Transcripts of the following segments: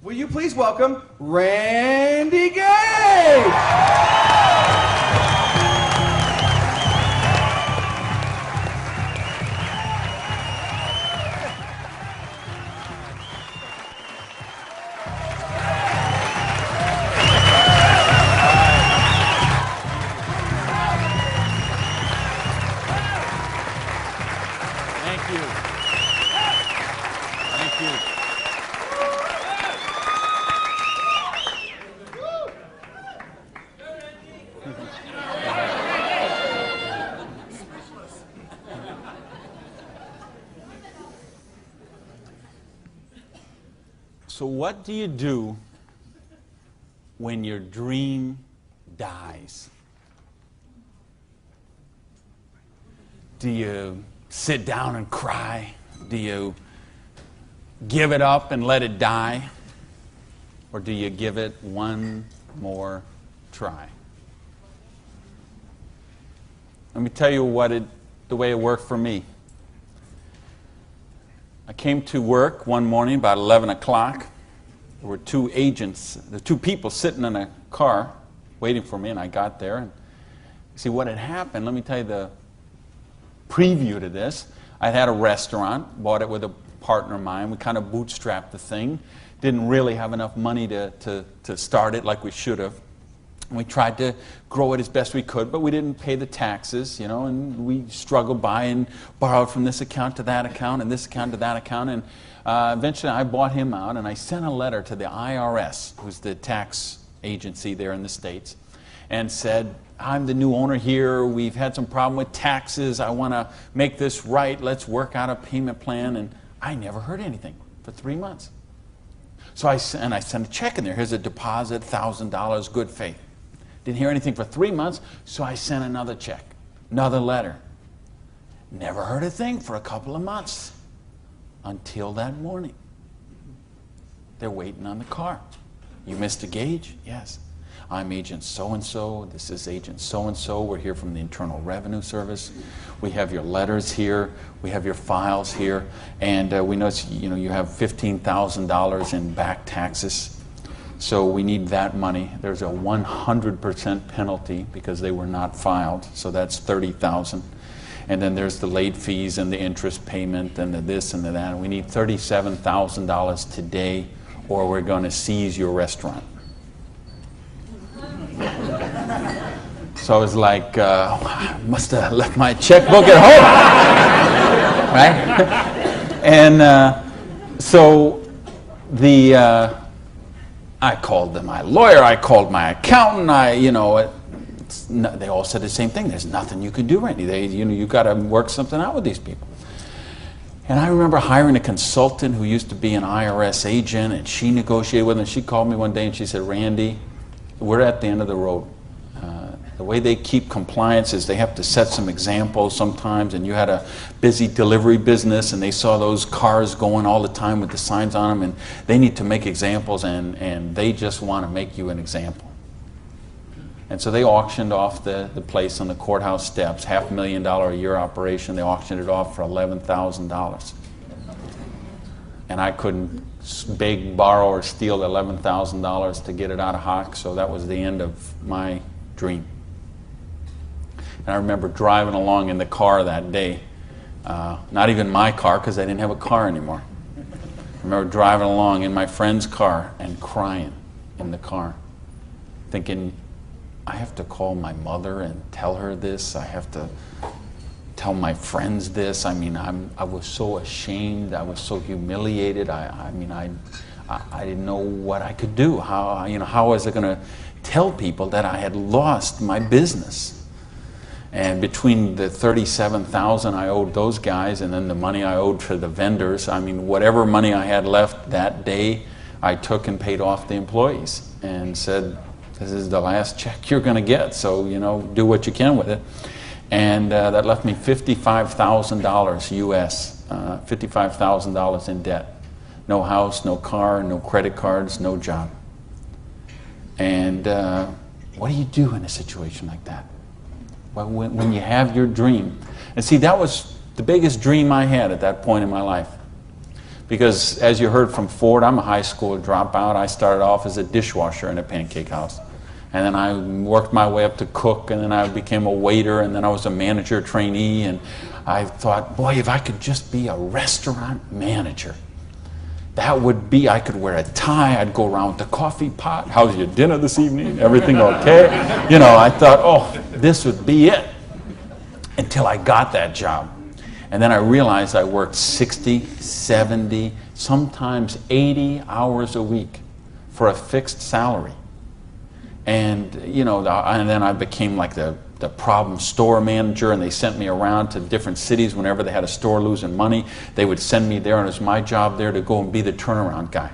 Will you please welcome Randy Gage? So what do you do when your dream dies? Do you sit down and cry? Do you give it up and let it die? Or do you give it one more try? Let me tell you the way it worked for me. I came to work one morning about 11 o'clock. There were two people sitting in a car waiting for me, and I got there. And see what had happened, let me tell you the preview to this. I had a restaurant, bought it with a partner of mine. We kind of bootstrapped the thing. Didn't really have enough money to start it like we should have. We tried to grow it as best we could, but we didn't pay the taxes, and we struggled by and borrowed from this account to that account and this account to that account. And eventually I bought him out, and I sent a letter to the IRS, who's the tax agency there in the States, and said, I'm the new owner here. We've had some problem with taxes. I want to make this right. Let's work out a payment plan. And I never heard anything for 3 months. So I sent a check in there. Here's a deposit, $1,000, good faith. Didn't hear anything for 3 months, so I sent another check, another letter. Never heard a thing for a couple of months until that morning. They're waiting on the car. You Mr. Gage? Yes. I'm Agent so-and-so. This is Agent so-and-so. We're here from the Internal Revenue Service. We have your letters here. We have your files here. And we know you have $15,000 in back taxes. So we need that money. There's a 100% penalty because they were not filed. So that's $30,000. And then there's the late fees and the interest payment and the this and the that. And we need $37,000 today, or we're going to seize your restaurant. So I was like, I must have left my checkbook at home, right? And so I called my lawyer, I called my accountant, they all said the same thing. There's nothing you can do, Randy. You've got to work something out with these people. And I remember hiring a consultant who used to be an IRS agent, and she negotiated with him. She called me one day and she said, Randy, we're at the end of the road. The way they keep compliance is they have to set some examples sometimes, and you had a busy delivery business and they saw those cars going all the time with the signs on them, and they need to make examples, and they just want to make you an example. And so they auctioned off the place on the courthouse steps, $500,000 a year operation. They auctioned it off for $11,000. And I couldn't beg, borrow, or steal $11,000 to get it out of hock, so that was the end of my dream. And I remember driving along in the car that day, not even my car because I didn't have a car anymore. I remember driving along in my friend's car and crying in the car, thinking, I have to call my mother and tell her this. I have to tell my friends this. I mean, I was so ashamed. I was so humiliated. I didn't know what I could do. How was I going to tell people that I had lost my business? And between the $37,000 I owed those guys and then the money I owed for the vendors, whatever money I had left that day, I took and paid off the employees and said, this is the last check you're going to get, so do what you can with it. And that left me $55,000 US, $55,000 in debt. No house, no car, no credit cards, no job. And what do you do in a situation like that? Well, when you have your dream. And see, that was the biggest dream I had at that point in my life. Because as you heard from Ford, I'm a high school dropout. I started off as a dishwasher in a pancake house. And then I worked my way up to cook, and then I became a waiter, and then I was a manager trainee. And I thought, boy, if I could just be a restaurant manager, that would be, I could wear a tie, I'd go around with the coffee pot. How's your dinner this evening? Everything okay? You know, I thought, oh, this would be it. Until I got that job. And then I realized I worked 60, 70, sometimes 80 hours a week for a fixed salary. And, you know, and then I became like the problem store manager, and they sent me around to different cities whenever they had a store losing money. They would send me there, and it was my job there to go and be the turnaround guy.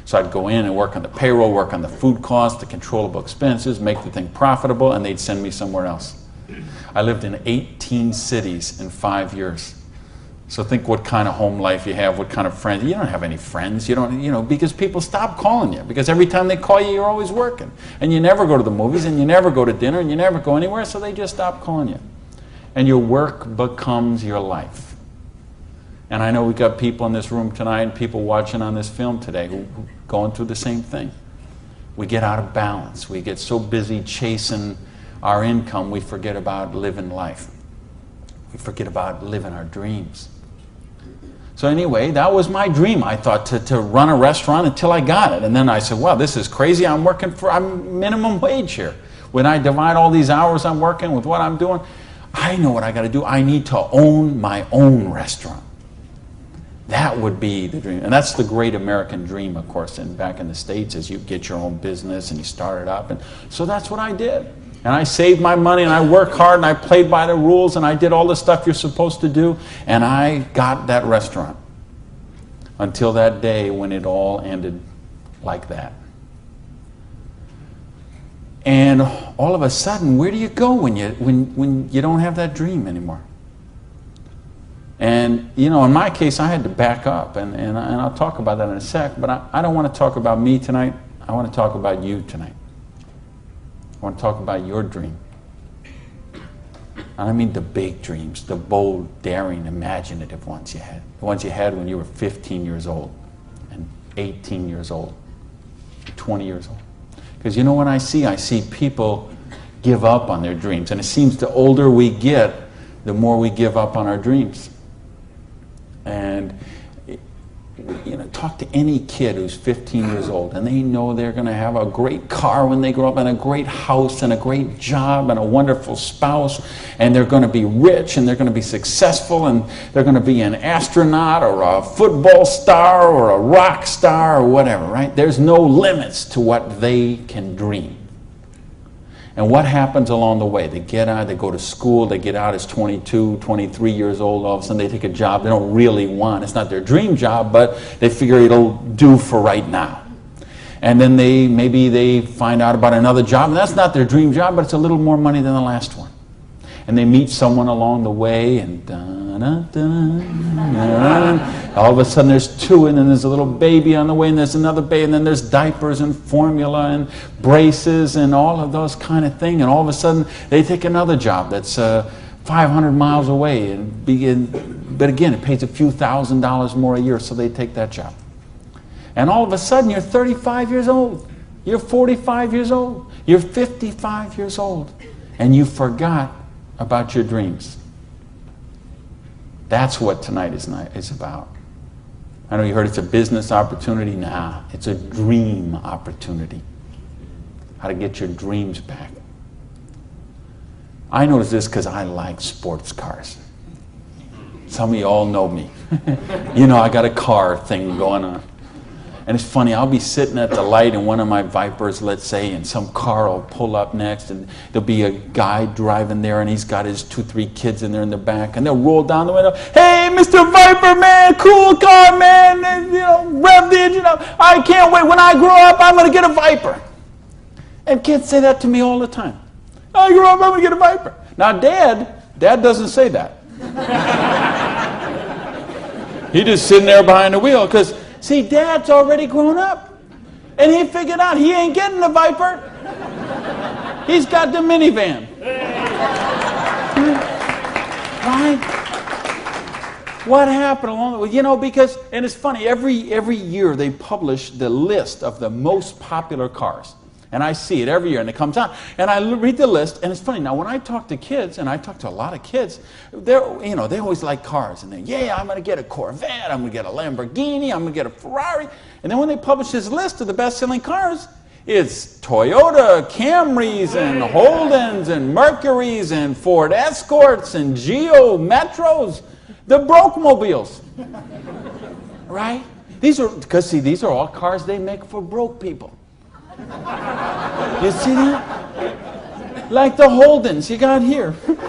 So I'd go in and work on the payroll, work on the food costs, the controllable expenses, make the thing profitable, and they'd send me somewhere else. I lived in 18 cities in 5 years. So think what kind of home life you have, what kind of friends. You don't have any friends. You don't, you know, because people stop calling you. Because every time they call you, you're always working. And you never go to the movies, and you never go to dinner, and you never go anywhere, so they just stop calling you. And your work becomes your life. And I know we got people in this room tonight and people watching on this film today who going through the same thing. We get out of balance. We get so busy chasing our income, we forget about living life. We forget about living our dreams. So anyway, that was my dream. I thought to run a restaurant until I got it. And then I said, well, this is crazy. I'm minimum wage here. When I divide all these hours I'm working with what I'm doing, I know what I got to do. I need to own my own restaurant. That would be the dream. And that's the great American dream, of course. And back in the States, is you get your own business and you start it up. And so that's what I did. And I saved my money, and I worked hard, and I played by the rules, and I did all the stuff you're supposed to do, and I got that restaurant. Until that day when it all ended like that. And all of a sudden, where do you go when you don't have that dream anymore? And, you know, in my case, I had to back up, and I'll talk about that in a sec, but I don't want to talk about me tonight. I want to talk about you tonight. I want to talk about your dream. I mean the big dreams, the bold, daring, imaginative ones you had. The ones you had when you were 15 years old, and 18 years old, 20 years old. Because you know what I see people give up on their dreams. And it seems the older we get, the more we give up on our dreams. And you know, talk to any kid who's 15 years old, and they know they're going to have a great car when they grow up, and a great house, and a great job, and a wonderful spouse, and they're going to be rich, and they're going to be successful, and they're going to be an astronaut, or a football star, or a rock star, or whatever, right? There's no limits to what they can dream. And what happens along the way? They get out, they go to school, they get out as 22, 23 years old, all of a sudden they take a job they don't really want. It's not their dream job, but they figure it'll do for right now. And then maybe they find out about another job, and that's not their dream job, but it's a little more money than the last one. And they meet someone along the way, and all of a sudden there's two, and then there's a little baby on the way, and there's another baby, and then there's diapers and formula and braces and all of those kind of things. And all of a sudden they take another job that's 500 miles away, but again, it pays a few $1,000s more a year, so they take that job. And all of a sudden you're 35 years old, you're 45 years old, you're 55 years old, and you forgot about your dreams. That's what tonight is about. I know you heard it's a business opportunity. Nah, it's a dream opportunity. How to get your dreams back. I notice this because I like sports cars. Some of you all know me. You know, I got a car thing going on. And it's funny, I'll be sitting at the light in one of my Vipers, let's say, and some car will pull up next, and there'll be a guy driving there, and he's got his 2-3 kids in there in the back, and they'll roll down the window, "Hey, Mr. Viper, man, cool car, man, and, you know, rev the engine up. I can't wait. When I grow up, I'm going to get a Viper." And kids say that to me all the time. "I grow up, I'm going to get a Viper." Now, Dad doesn't say that. He just sitting there behind the wheel, because see, Dad's already grown up. And he figured out he ain't getting the Viper. He's got the minivan. Right? What happened along the way? You know, because, and it's funny, every year they publish the list of the most popular cars. And I see it every year, and it comes out. And I read the list, and it's funny. Now, when I talk to kids, and I talk to a lot of kids, they always like cars. And I'm going to get a Corvette, I'm going to get a Lamborghini, I'm going to get a Ferrari. And then when they publish this list of the best-selling cars, it's Toyota Camrys and Holdens and Mercurys and Ford Escorts and Geo Metros, the broke mobiles, right? These are all cars they make for broke people. You see that? Like the Holdens you got here. Right?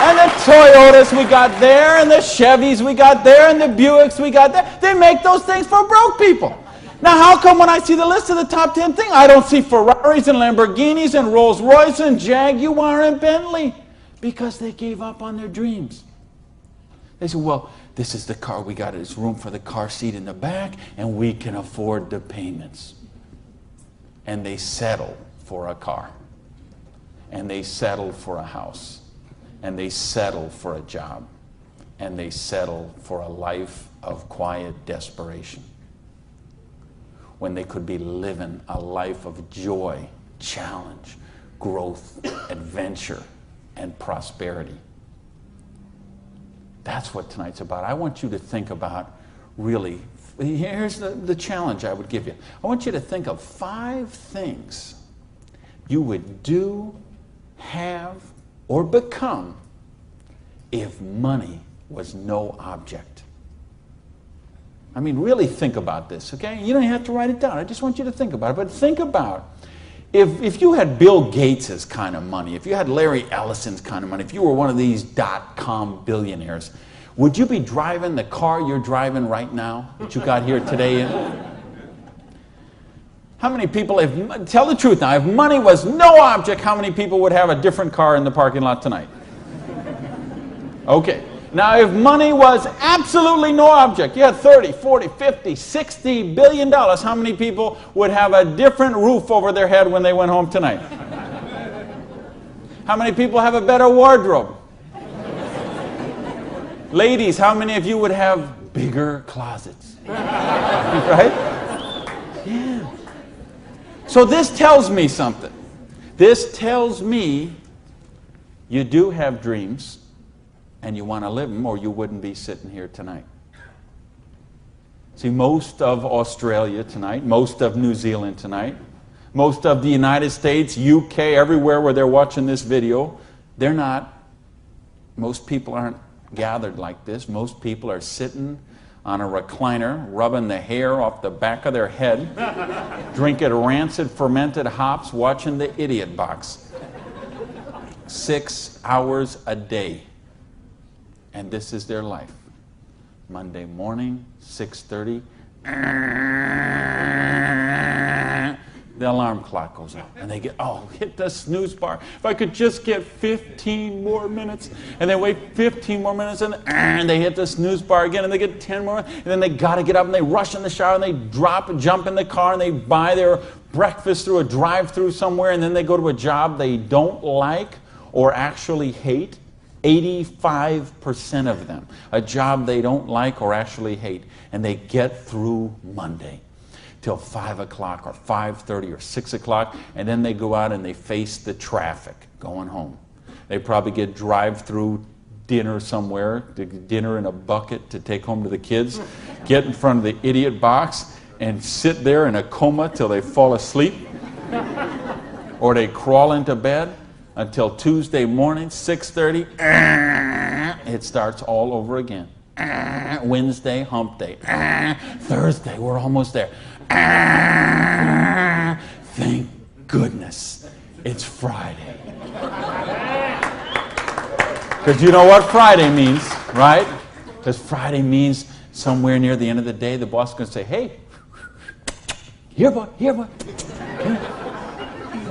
And the Toyotas we got there, and the Chevys we got there, and the Buicks we got there. They make those things for broke people. Now, how come when I see the list of the top 10 things, I don't see Ferraris and Lamborghinis and Rolls Royce and Jaguar and Bentley? Because they gave up on their dreams. They said, well, this is the car we got. There's room for the car seat in the back, and we can afford the payments. And they settle for a car. And they settle for a house. And they settle for a job. And they settle for a life of quiet desperation. When they could be living a life of joy, challenge, growth, adventure, and prosperity. That's what tonight's about. I want you to think about, really, here's the challenge I would give you. I want you to think of 5 things you would do, have, or become if money was no object. I mean, really think about this, okay? You don't have to write it down. I just want you to think about it. But think about if you had Bill Gates' kind of money, if you had Larry Ellison's kind of money, if you were one of these .com billionaires, would you be driving the car you're driving right now that you got here today in? How many people, tell the truth now, if money was no object, how many people would have a different car in the parking lot tonight? Okay. Now, if money was absolutely no object, you had 30, 40, 50, 60 billion dollars, how many people would have a different roof over their head when they went home tonight? How many people have a better wardrobe? Ladies, how many of you would have bigger closets? Right? Yeah. So this tells me something. This tells me you do have dreams. And you want to live them, or you wouldn't be sitting here tonight. See, most of Australia tonight, most of New Zealand tonight, most of the United States, UK, everywhere where they're watching this video, most people aren't gathered like this. Most people are sitting on a recliner, rubbing the hair off the back of their head, drinking rancid fermented hops, watching the Idiot Box. 6 hours a day. And this is their life. Monday morning, 6:30. The alarm clock goes off. And they hit the snooze bar. If I could just get 15 more minutes. And they wait 15 more minutes, and they hit the snooze bar again, and they get 10 more. And then they got to get up, and they rush in the shower, and they jump in the car, and they buy their breakfast through a drive-thru somewhere, and then they go to a job they don't like or actually hate. 85% of them, a job they don't like or actually hate, and they get through Monday till 5 o'clock or 5:30 or 6 o'clock, and then they go out and they face the traffic going home. They probably get drive-through dinner somewhere, dinner in a bucket to take home to the kids, get in front of the Idiot Box and sit there in a coma till they fall asleep, or they crawl into bed until Tuesday morning, 6:30, it starts all over again. Wednesday, hump day. Thursday, we're almost there. Thank goodness it's Friday. Because you know what Friday means, right? Because Friday means somewhere near the end of the day, the boss is going to say, hey, here, boy. You're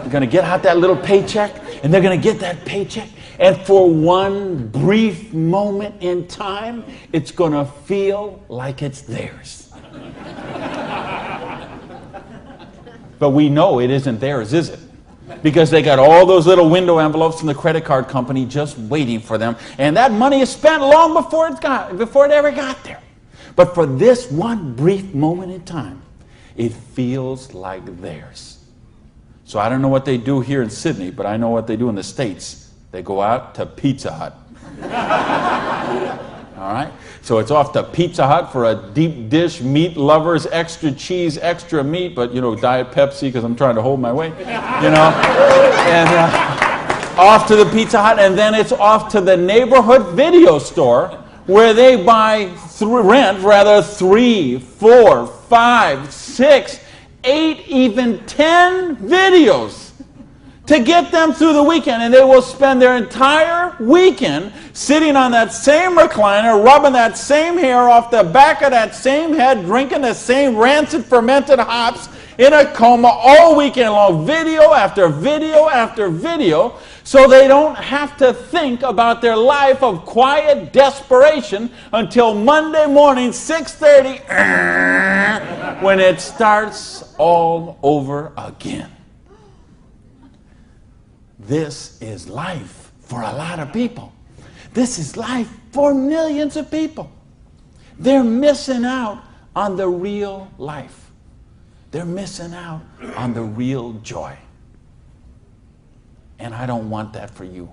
going to get out that little paycheck. And they're going to get that paycheck, and for one brief moment in time, it's going to feel like it's theirs. But we know it isn't theirs, is it? because they got all those little window envelopes from the credit card company just waiting for them. And that money is spent long before it ever got there. But for this one brief moment in time, it feels like theirs. So I don't know what they do here in Sydney, but I know what they do in the States. They go out to Pizza Hut. All right? So it's off to Pizza Hut for a deep dish, meat lovers, extra cheese, extra meat, but, Diet Pepsi because I'm trying to hold my weight, And off to the Pizza Hut, and then it's off to the neighborhood video store where they rent 3, 4, 5, 6, 8, even 10 videos to get them through the weekend. And they will spend their entire weekend sitting on that same recliner, rubbing that same hair off the back of that same head, drinking the same rancid fermented hops in a coma all weekend long, video after video after video, so they don't have to think about their life of quiet desperation until Monday morning, 6:30, when it starts all over again. This is life for a lot of people. This is life for millions of people. They're missing out on the real life. They're missing out on the real joy. And I don't want that for you.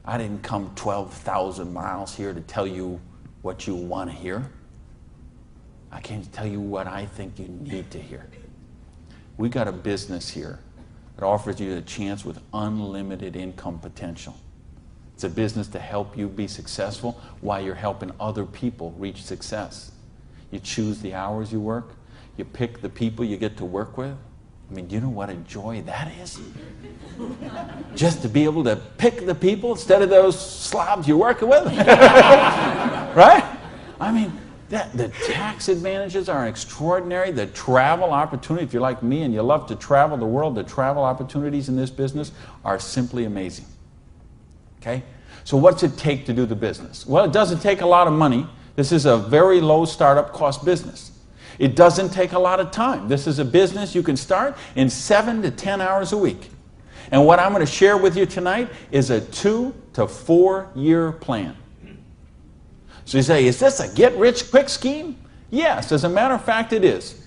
I didn't come 12,000 miles here to tell you what you want to hear. I came to tell you what I think you need to hear. We got a business here that offers you a chance with unlimited income potential. It's a business to help you be successful while you're helping other people reach success. You choose the hours you work. You pick the people you get to work with. I mean, do you know what a joy that is? Just to be able to pick the people instead of those slobs you're working with. Right? I mean, the tax advantages are extraordinary. The travel opportunity, if you're like me and you love to travel the world, the travel opportunities in this business are simply amazing. Okay? So what's it take to do the business? Well, it doesn't take a lot of money. This is a very low startup cost business. It doesn't take a lot of time. This is a business you can start in 7 to 10 hours a week. And what I'm going to share with you tonight is a 2 to 4 year plan. So you say, is this a get-rich-quick scheme? Yes, as a matter of fact, it is.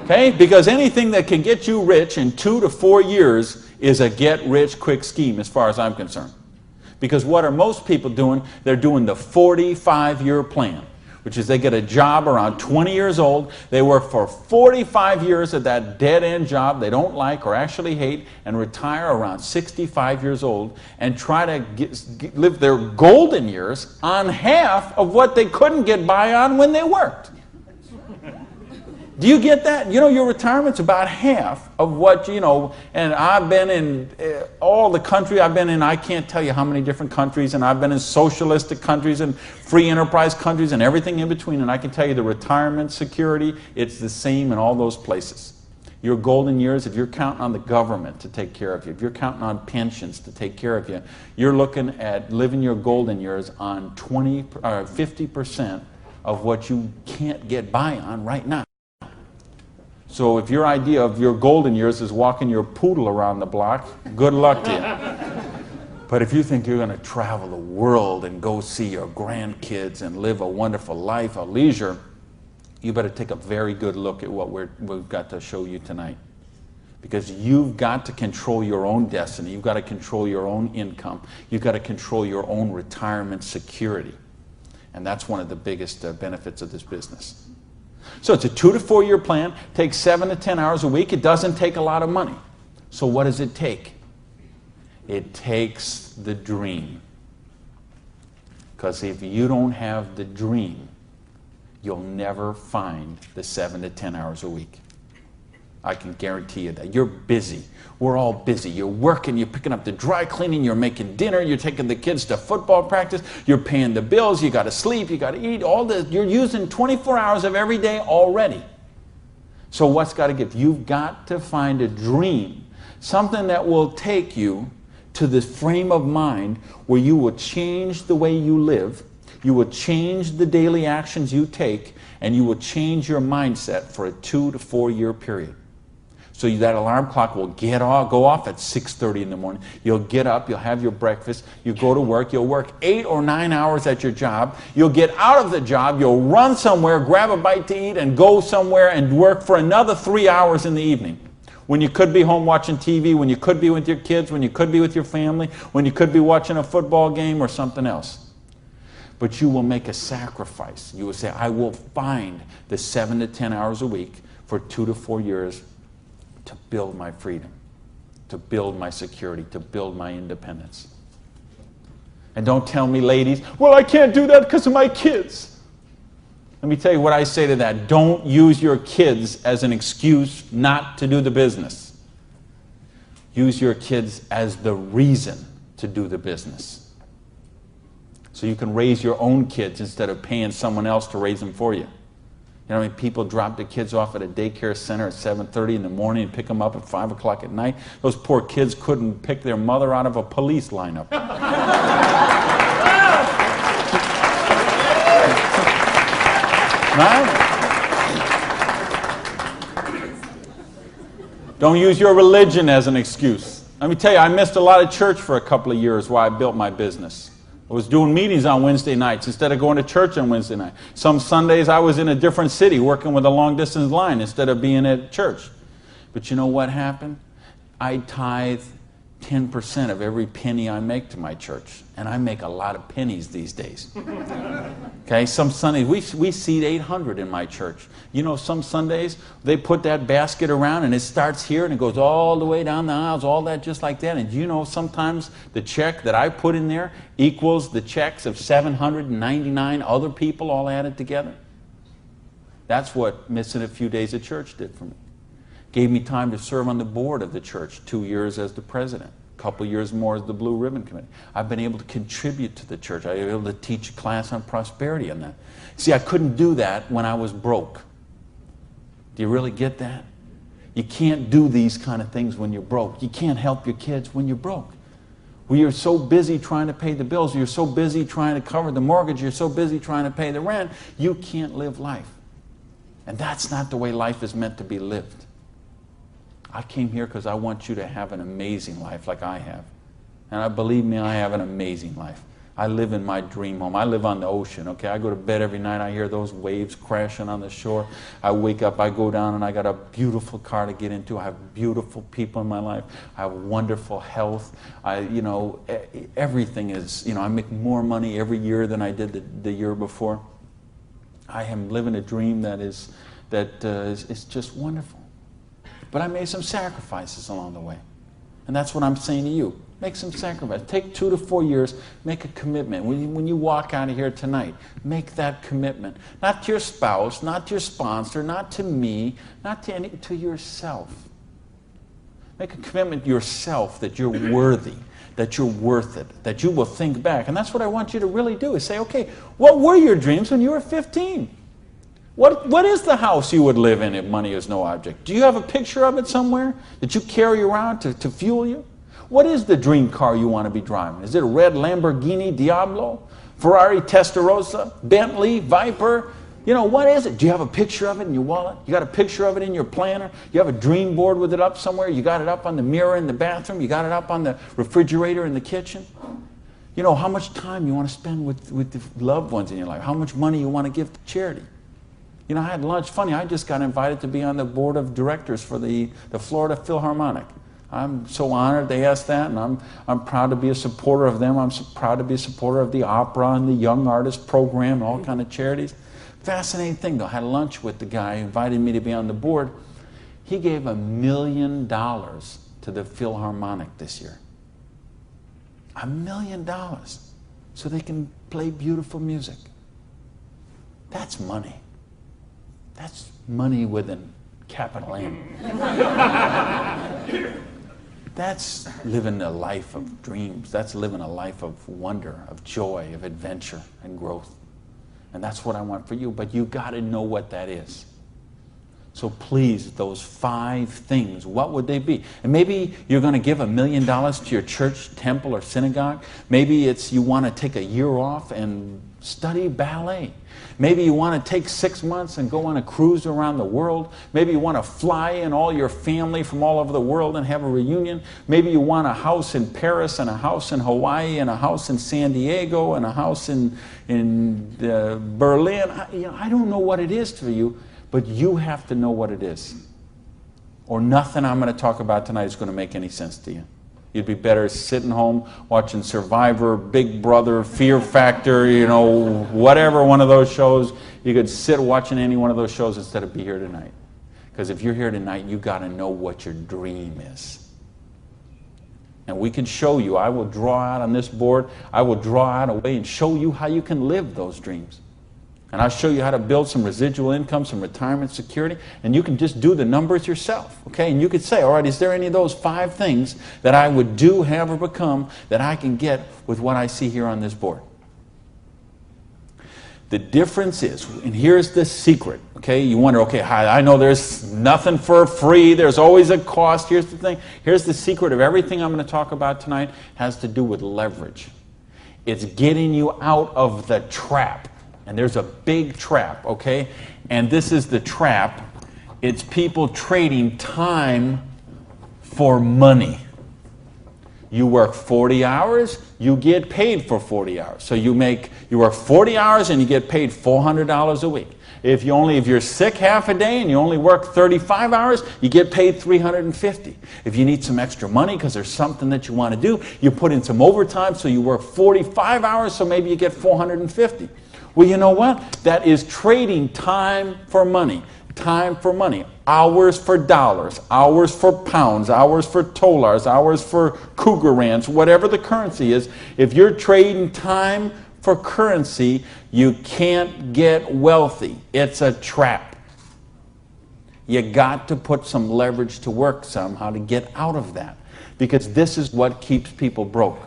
Okay? Because anything that can get you rich in 2 to 4 years is a get-rich-quick scheme as far as I'm concerned. Because what are most people doing? They're doing the 45-year plan, which is they get a job around 20 years old. They work for 45 years at that dead-end job they don't like or actually hate and retire around 65 years old and try to live their golden years on half of what they couldn't get by on when they worked. Do you get that? You know, your retirement's about half of what, and I've been in all the country I've been in. I can't tell you how many different countries, and I've been in socialistic countries and free enterprise countries and everything in between, and I can tell you the retirement security, it's the same in all those places. Your golden years, if you're counting on the government to take care of you, if you're counting on pensions to take care of you, you're looking at living your golden years on 50% of what you can't get by on right now. So if your idea of your golden years is walking your poodle around the block, good luck to you. But if you think you're going to travel the world and go see your grandkids and live a wonderful life of leisure, you better take a very good look at what we've got to show you tonight. Because you've got to control your own destiny. You've got to control your own income. You've got to control your own retirement security. And that's one of the biggest benefits of this business. So it's a 2 to 4 year plan, takes 7 to 10 hours a week. It doesn't take a lot of money. So what does it take? It takes the dream. Because if you don't have the dream, you'll never find the 7 to 10 hours a week. I can guarantee you that. You're busy. We're all busy. You're working, you're picking up the dry cleaning, you're making dinner, you're taking the kids to football practice, you're paying the bills, you got to sleep, you got to eat, all this. You're using 24 hours of every day already. So what's got to give? You've got to find a dream, something that will take you to this frame of mind where you will change the way you live, you will change the daily actions you take, and you will change your mindset for a 2 to 4 year period. So that alarm clock will go off at 6:30 in the morning. You'll get up, you'll have your breakfast, you go to work, you'll work 8 or 9 hours at your job, you'll get out of the job, you'll run somewhere, grab a bite to eat, and go somewhere and work for another 3 hours in the evening. When you could be home watching TV, when you could be with your kids, when you could be with your family, when you could be watching a football game or something else. But you will make a sacrifice. You will say, I will find the 7 to 10 hours a week for 2 to 4 years to build my freedom, to build my security, to build my independence. And don't tell me, ladies, well, I can't do that because of my kids. Let me tell you what I say to that. Don't use your kids as an excuse not to do the business. Use your kids as the reason to do the business. So you can raise your own kids instead of paying someone else to raise them for you. You know, I mean, people drop the kids off at a daycare center at 7:30 in the morning and pick them up at 5 o'clock at night. Those poor kids couldn't pick their mother out of a police lineup. Don't use your religion as an excuse. Let me tell you, I missed a lot of church for a couple of years while I built my business. I was doing meetings on Wednesday nights instead of going to church on Wednesday night. Some Sundays I was in a different city working with a long-distance line instead of being at church. But you know what happened? I tithe 10% of every penny I make to my church. And I make a lot of pennies these days. Okay, some Sundays, we seat 800 in my church. You know, some Sundays, they put that basket around and it starts here and it goes all the way down the aisles, all that just like that. And you know, sometimes the check that I put in there equals the checks of 799 other people all added together. That's what missing a few days of church did for me. Gave me time to serve on the board of the church, 2 years as the president, a couple years more as the Blue Ribbon Committee. I've been able to contribute to the church. I've been able to teach a class on prosperity on that. See, I couldn't do that when I was broke. Do you really get that? You can't do these kind of things when you're broke. You can't help your kids when you're broke. When you're so busy trying to pay the bills, you're so busy trying to cover the mortgage, you're so busy trying to pay the rent, you can't live life. And that's not the way life is meant to be lived. I came here because I want you to have an amazing life like I have. And believe me, I have an amazing life. I live in my dream home. I live on the ocean, okay? I go to bed every night, I hear those waves crashing on the shore. I wake up, I go down, and I got a beautiful car to get into. I have beautiful people in my life. I have wonderful health. Everything is, I make more money every year than I did the year before. I am living a dream that is just wonderful. But I made some sacrifices along the way. And that's what I'm saying to you. Make some sacrifices. Take 2 to 4 years. Make a commitment. When you walk out of here tonight, make that commitment. Not to your spouse, not to your sponsor, not to me, not to yourself. Make a commitment to yourself that you're worthy, that you're worth it, that you will think back. And that's what I want you to really do, is say, okay, what were your dreams when you were 15? What is the house you would live in if money is no object? Do you have a picture of it somewhere that you carry around to fuel you? What is the dream car you want to be driving? Is it a red Lamborghini Diablo, Ferrari Testarossa, Bentley, Viper? What is it? Do you have a picture of it in your wallet? You got a picture of it in your planner? You have a dream board with it up somewhere? You got it up on the mirror in the bathroom? You got it up on the refrigerator in the kitchen? How much time you want to spend with the loved ones in your life? How much money you want to give to charity? I had lunch. Funny, I just got invited to be on the board of directors for the Florida Philharmonic. I'm so honored they asked that, and I'm proud to be a supporter of them. I'm so proud to be a supporter of the opera and the Young Artist Program and all kind of charities. Fascinating thing, though. I had lunch with the guy who invited me to be on the board. He gave $1 million to the Philharmonic this year. $1 million. So they can play beautiful music. That's money. That's money with a capital M. That's living a life of dreams. That's living a life of wonder, of joy, of adventure and growth. And that's what I want for you. But you got to know what that is. So please, those 5 things, what would they be? And maybe you're going to give $1 million to your church, temple, or synagogue. Maybe it's you want to take a year off and study ballet. Maybe you want to take 6 months and go on a cruise around the world. Maybe you want to fly in all your family from all over the world and have a reunion. Maybe you want a house in Paris and a house in Hawaii and a house in San Diego and a house in Berlin. I don't know what it is for you, but you have to know what it is. Or nothing I'm going to talk about tonight is going to make any sense to you. You'd be better sitting home watching Survivor, Big Brother, Fear Factor, whatever one of those shows. You could sit watching any one of those shows instead of be here tonight. Because if you're here tonight, you got to know what your dream is. And we can show you. I will draw out on this board. I will draw out a way and show you how you can live those dreams. And I'll show you how to build some residual income, some retirement security, and you can just do the numbers yourself, okay? And you could say, all right, is there any of those 5 things that I would do, have, or become that I can get with what I see here on this board? The difference is, and here's the secret, okay? You wonder, okay, I know there's nothing for free. There's always a cost. Here's the thing. Here's the secret of everything I'm going to talk about tonight has to do with leverage. It's getting you out of the trap. And there's a big trap, okay? And this is the trap. It's people trading time for money. You work 40 hours, you get paid for 40 hours. So you work 40 hours and you get paid $400 a week. If you're sick half a day and you only work 35 hours, you get paid $350. If you need some extra money because there's something that you want to do, you put in some overtime, so you work 45 hours, so maybe you get $450. Well, you know what? That is trading time for money. Time for money. Hours for dollars. Hours for pounds. Hours for dollars. Hours for cougar ranch. Whatever the currency is. If you're trading time for currency, you can't get wealthy. It's a trap. You got to put some leverage to work somehow to get out of that. Because this is what keeps people broke.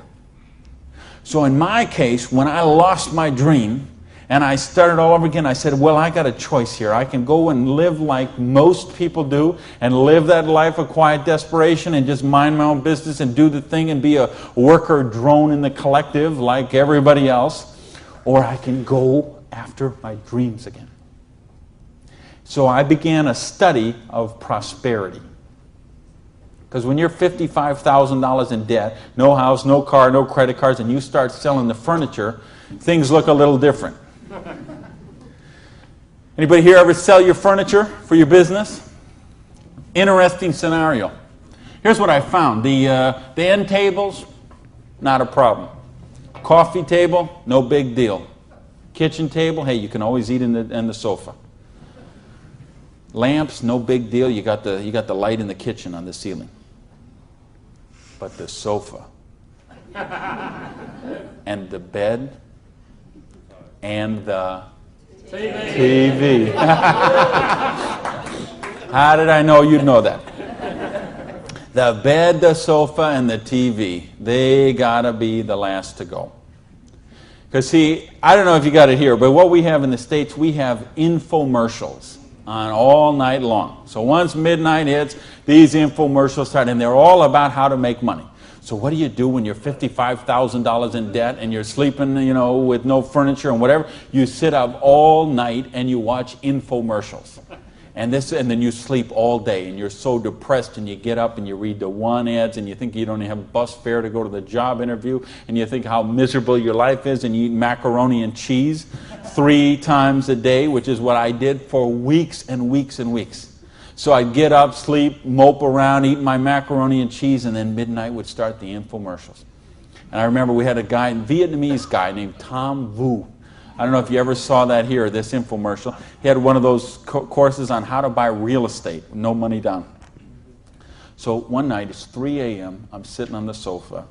So in my case, when I lost my dream, and I started all over again, I said, well, I got a choice here. I can go and live like most people do and live that life of quiet desperation and just mind my own business and do the thing and be a worker drone in the collective like everybody else. Or I can go after my dreams again. So I began a study of prosperity. Because when you're $55,000 in debt, no house, no car, no credit cards, and you start selling the furniture, things look a little different. Anybody here ever sell your furniture for your business? Interesting scenario. Here's what I found. The end tables, not a problem. Coffee table, no big deal. Kitchen table, hey, you can always eat in the sofa. Lamps, no big deal. You got the light in the kitchen on the ceiling. But the sofa and the bed and the TV. How did I know you'd know that? The bed, the sofa, and the TV, they gotta be the last to go. Because see, I don't know if you got it here, but what we have in the States, we have infomercials on all night long. So once midnight hits, these infomercials start, and they're all about how to make money. So what do you do when you're $55,000 in debt and you're sleeping, with no furniture and whatever? You sit up all night and you watch infomercials. And then you sleep all day and you're so depressed, and you get up and you read the one ads and you think you don't have a bus fare to go to the job interview, and you think how miserable your life is, and you eat macaroni and cheese 3 times a day, which is what I did for weeks and weeks and weeks. So I'd get up, sleep, mope around, eat my macaroni and cheese, and then midnight would start the infomercials. And I remember we had a Vietnamese guy named Tom Vu. I don't know if you ever saw that here, this infomercial. He had one of those courses on how to buy real estate, no money down. So one night, it's 3 a.m., I'm sitting on the sofa.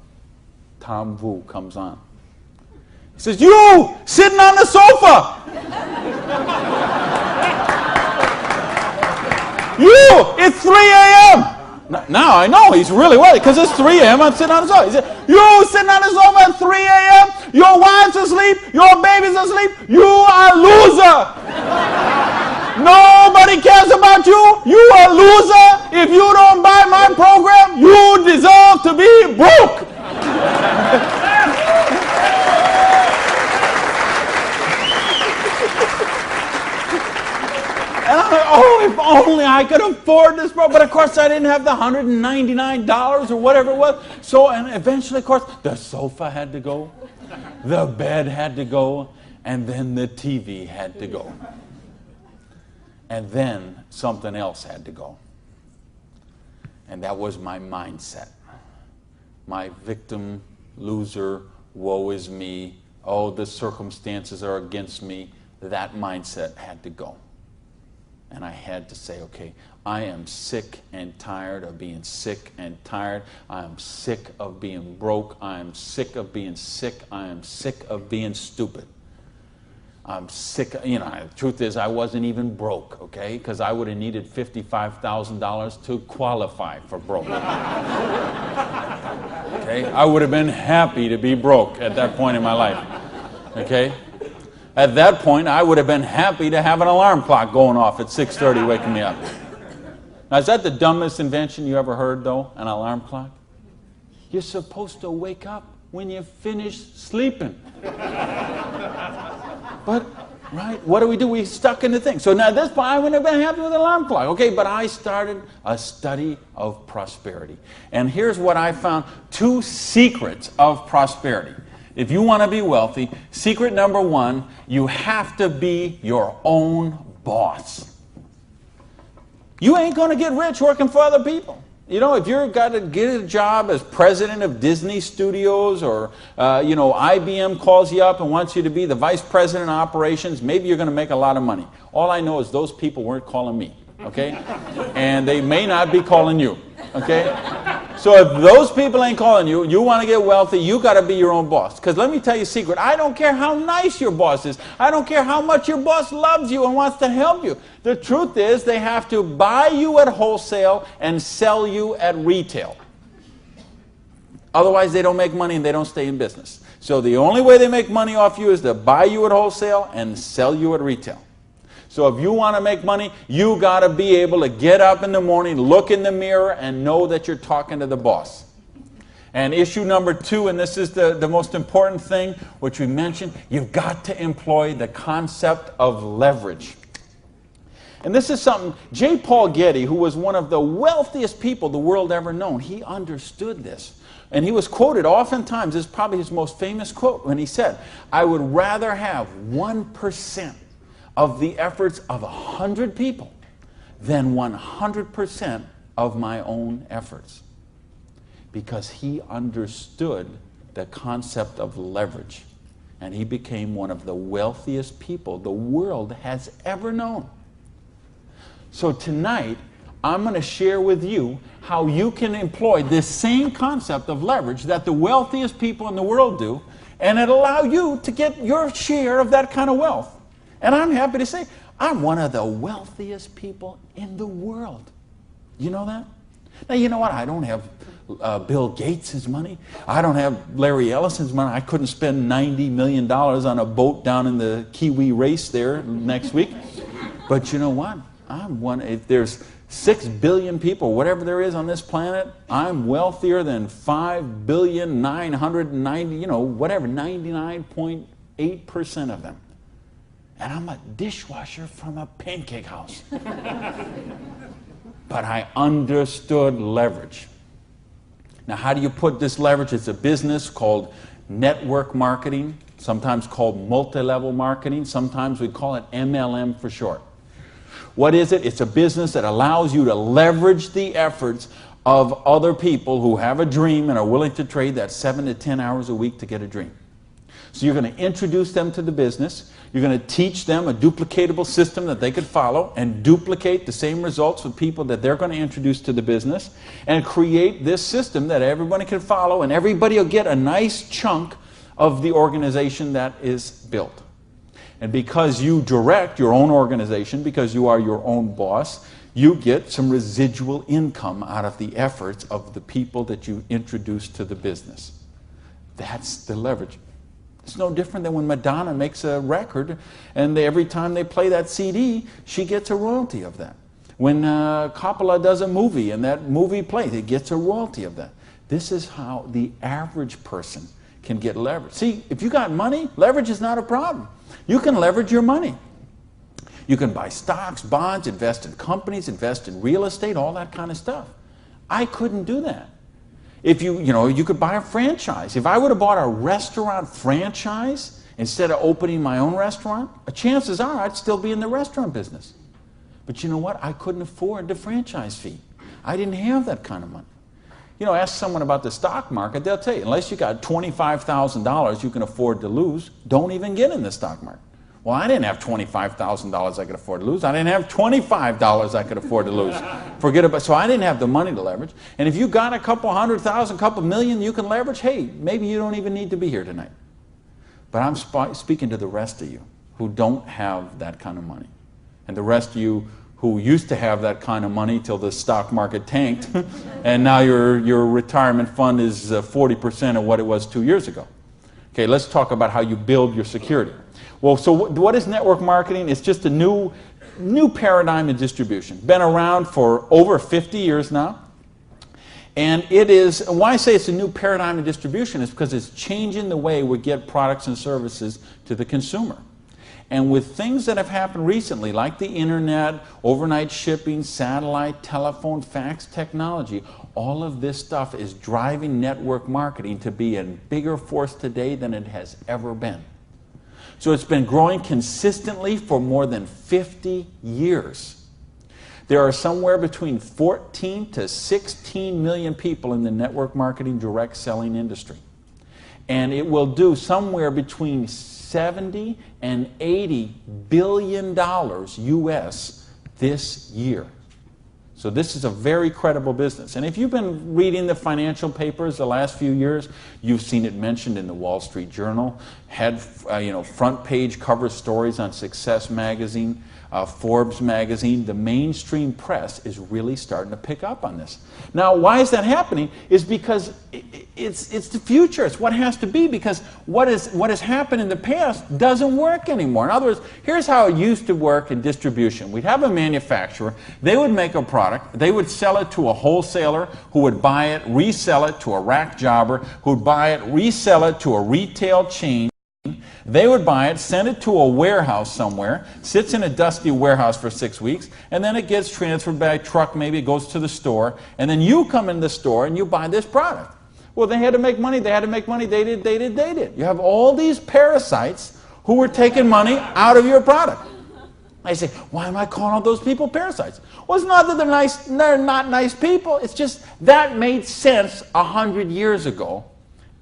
Tom Vu comes on. He says, "You, sitting on the sofa! You, it's 3 a.m. Now I know he's really worried because it's 3 a.m. I'm sitting on the sofa. He said, "You sitting on the sofa at 3 a.m. Your wife's asleep. Your baby's asleep. You are a loser." Nobody cares about you. You a loser. If you don't buy my program, you deserve to be broke. And I'm like, oh, if only I could afford this, bro. But of course, I didn't have the $199 or whatever it was. So, and eventually, of course, the sofa had to go, the bed had to go, and then the TV had to go. And then something else had to go. And that was my mindset. My victim, loser, woe is me, oh, the circumstances are against me. That mindset had to go. And I had to say, okay, I am sick and tired of being sick and tired. I am sick of being broke. I am sick of being sick. I am sick of being stupid. I'm sick, the truth is I wasn't even broke, okay? Because I would have needed $55,000 to qualify for broke. Okay? I would have been happy to be broke at that point in my life, okay? At that point, I would have been happy to have an alarm clock going off at 6:30 waking me up. Now, is that the dumbest invention you ever heard, though, an alarm clock? You're supposed to wake up when you finish sleeping. But, right, what do? We stuck in the thing. So now at this point, I wouldn't have been happy with an alarm clock. Okay, but I started a study of prosperity. And here's what I found, 2 secrets of prosperity. If you want to be wealthy, secret number 1, you have to be your own boss. You ain't going to get rich working for other people. If you've got to get a job as president of Disney Studios or, IBM calls you up and wants you to be the vice president of operations, maybe you're going to make a lot of money. All I know is those people weren't calling me, okay? And they may not be calling you, okay? So if those people ain't calling you, you want to get wealthy, you got to be your own boss. Because let me tell you a secret. I don't care how nice your boss is. I don't care how much your boss loves you and wants to help you. The truth is they have to buy you at wholesale and sell you at retail. Otherwise, they don't make money and they don't stay in business. So the only way they make money off you is to buy you at wholesale and sell you at retail. So if you want to make money, you got to be able to get up in the morning, look in the mirror, and know that you're talking to the boss. And issue number 2, and this is the most important thing, which we mentioned, you've got to employ the concept of leverage. And this is something, J. Paul Getty, who was one of the wealthiest people the world ever known, he understood this. And he was quoted oftentimes, this is probably his most famous quote, when he said, I would rather have 1% of the efforts of 100 people than 100% of my own efforts. Because he understood the concept of leverage. And he became one of the wealthiest people the world has ever known. So tonight, I'm going to share with you how you can employ this same concept of leverage that the wealthiest people in the world do, and it'll allow you to get your share of that kind of wealth. And I'm happy to say, I'm one of the wealthiest people in the world. You know that? Now, you know what? I don't have Bill Gates' money. I don't have Larry Ellison's money. I couldn't spend $90 million on a boat down in the Kiwi race there next week. But you know what? I'm one. If there's 6 billion people, whatever there is on this planet, I'm wealthier than 99.8% of them. And I'm a dishwasher from a pancake house. But I understood leverage. Now, how do you put this leverage? It's a business called network marketing, sometimes called multi-level marketing. Sometimes we call it MLM for short. What is it? It's a business that allows you to leverage the efforts of other people who have a dream and are willing to trade that 7 to 10 hours a week to get a dream. So you're going to introduce them to the business. You're going to teach them a duplicatable system that they could follow and duplicate the same results with people that they're going to introduce to the business and create this system that everybody can follow, and everybody will get a nice chunk of the organization that is built. And because you direct your own organization, because you are your own boss, you get some residual income out of the efforts of the people that you introduce to the business. That's the leverage. It's no different than when Madonna makes a record and every time they play that CD, she gets a royalty of that. When Coppola does a movie and that movie plays, it gets a royalty of that. This is how the average person can get leverage. See, if you got money, leverage is not a problem. You can leverage your money. You can buy stocks, bonds, invest in companies, invest in real estate, all that kind of stuff. I couldn't do that. If you could buy a franchise. If I would have bought a restaurant franchise instead of opening my own restaurant, chances are I'd still be in the restaurant business. But you know what? I couldn't afford the franchise fee. I didn't have that kind of money. Ask someone about the stock market, they'll tell you, unless you got $25,000 you can afford to lose, don't even get in the stock market. Well, I didn't have $25,000 I could afford to lose. I didn't have $25 I could afford to lose. So I didn't have the money to leverage. And if you got a couple $100,000, couple million you can leverage, hey, maybe you don't even need to be here tonight. But I'm speaking to the rest of you who don't have that kind of money. And the rest of you who used to have that kind of money till the stock market tanked, and now your retirement fund is 40% of what it was 2 years ago. Okay, let's talk about how you build your security. Well, so what is network marketing? It's just a new paradigm in distribution. Been around for over 50 years now. And it is, why I say it's a new paradigm in distribution is because it's changing the way we get products and services to the consumer. And with things that have happened recently, like the internet, overnight shipping, satellite, telephone, fax technology, all of this stuff is driving network marketing to be a bigger force today than it has ever been. So it's been growing consistently for more than 50 years. There are somewhere between 14 to 16 million people in the network marketing direct selling industry. And it will do somewhere between 70 and 80 billion dollars US this year. So this is a very credible business. And if you've been reading the financial papers the last few years, you've seen it mentioned in the Wall Street Journal, had front page cover stories on Success magazine, Forbes magazine. The mainstream press is really starting to pick up on this. Now, why is that happening? Is because it's the future. It's what has to be, because what has happened in the past doesn't work anymore. In other words, here's how it used to work in distribution. We'd have a manufacturer. They would make a product. They would sell it to a wholesaler who would buy it, resell it to a rack jobber who would buy it, resell it to a retail chain. They would buy it, send it to a warehouse somewhere, sits in a dusty warehouse for 6 weeks, and then it gets transferred by truck, maybe it goes to the store, and then you come in the store and you buy this product. Well, they had to make money, they did. You have all these parasites who were taking money out of your product. I say, why am I calling all those people parasites? Well, it's not that they're not nice people, it's just that made sense 100 years ago.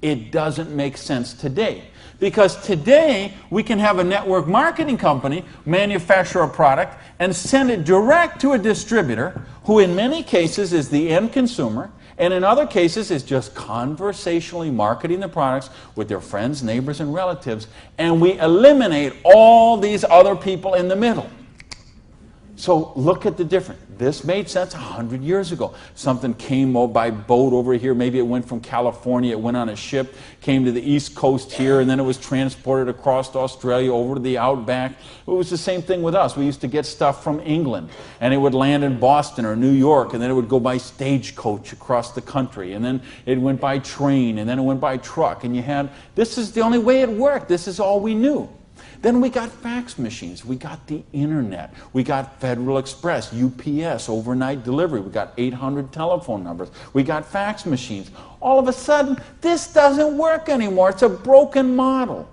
It doesn't make sense today. Because today, we can have a network marketing company manufacture a product and send it direct to a distributor who in many cases is the end consumer, and in other cases is just conversationally marketing the products with their friends, neighbors, and relatives, and we eliminate all these other people in the middle. So look at the difference. This made sense 100 years ago. Something came by boat over here. Maybe it went from California, it went on a ship, came to the East Coast here, and then it was transported across to Australia, over to the outback. It was the same thing with us. We used to get stuff from England, and it would land in Boston or New York, and then it would go by stagecoach across the country, and then it went by train, and then it went by truck, and this is the only way it worked. This is all we knew. Then we got fax machines, we got the internet, we got Federal Express, UPS, overnight delivery, we got 800 telephone numbers, we got fax machines. All of a sudden, this doesn't work anymore. It's a broken model.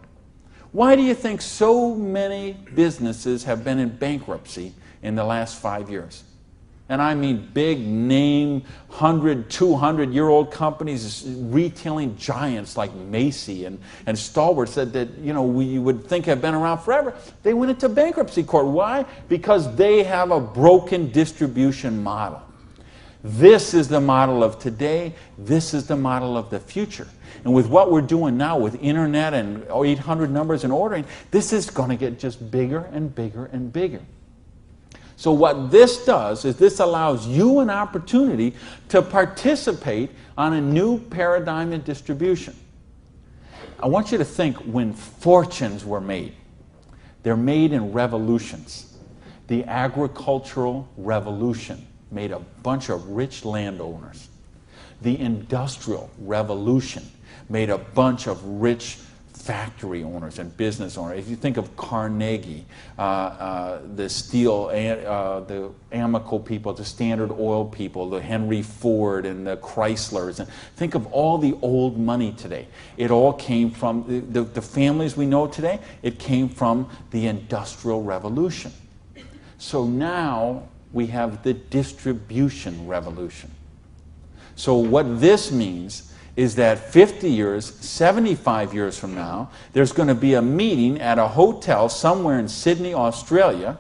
Why do you think so many businesses have been in bankruptcy in the last 5 years? And I mean big name, 100, 200-year-old companies, retailing giants like Macy and Stalwarts that we would think have been around forever. They went into bankruptcy court. Why? Because they have a broken distribution model. This is the model of today. This is the model of the future. And with what we're doing now with internet and 800 numbers and ordering, this is going to get just bigger and bigger and bigger. So what this does is this allows you an opportunity to participate on a new paradigm in distribution. I want you to think when fortunes were made. They're made in revolutions. The agricultural revolution made a bunch of rich landowners. The industrial revolution made a bunch of rich factory owners and business owners. If you think of Carnegie, the steel, the Amoco people, the Standard Oil people, the Henry Ford and the Chryslers, and think of all the old money today. It all came from the families we know today. It came from the Industrial Revolution. So now we have the distribution revolution. So what this means is that 50 years, 75 years from now, there's going to be a meeting at a hotel somewhere in Sydney, Australia,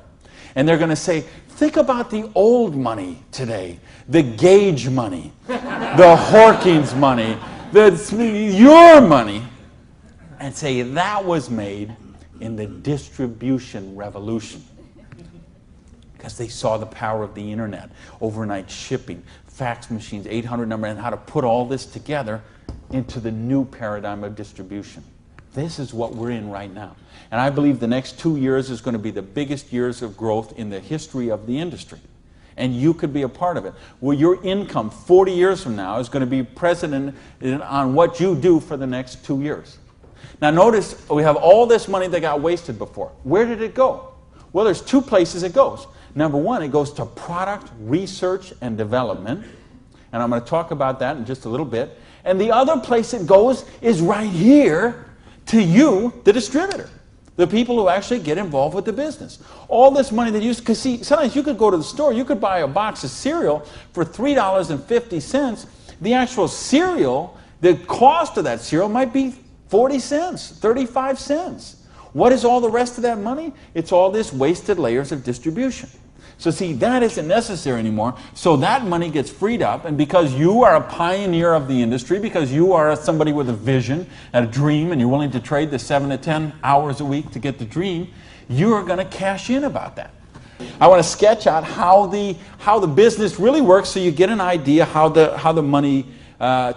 and they're going to say, think about the old money today, the Gage money, the Hawkins money, your money, and say that was made in the distribution revolution. Because they saw the power of the internet, overnight shipping, fax machines, 800 number, and how to put all this together into the new paradigm of distribution. This is what we're in right now. And I believe the next 2 years is going to be the biggest years of growth in the history of the industry. And you could be a part of it. Well, your income 40 years from now is going to be present on what you do for the next 2 years. Now notice we have all this money that got wasted before. Where did it go? Well, there's two places it goes. Number one, it goes to product research and development. And I'm going to talk about that in just a little bit. And the other place it goes is right here to you, the distributor. The people who actually get involved with the business. All this money that you use, because see, sometimes you could go to the store, you could buy a box of cereal for $3.50. The actual cereal, the cost of that cereal might be 40 cents, 35 cents. What is all the rest of that money? It's all this wasted layers of distribution. So see, that isn't necessary anymore. So that money gets freed up, and because you are a pioneer of the industry, because you are somebody with a vision and a dream, and you're willing to trade the 7 to 10 hours a week to get the dream, you are going to cash in about that. I want to sketch out how the business really works, so you get an idea how the money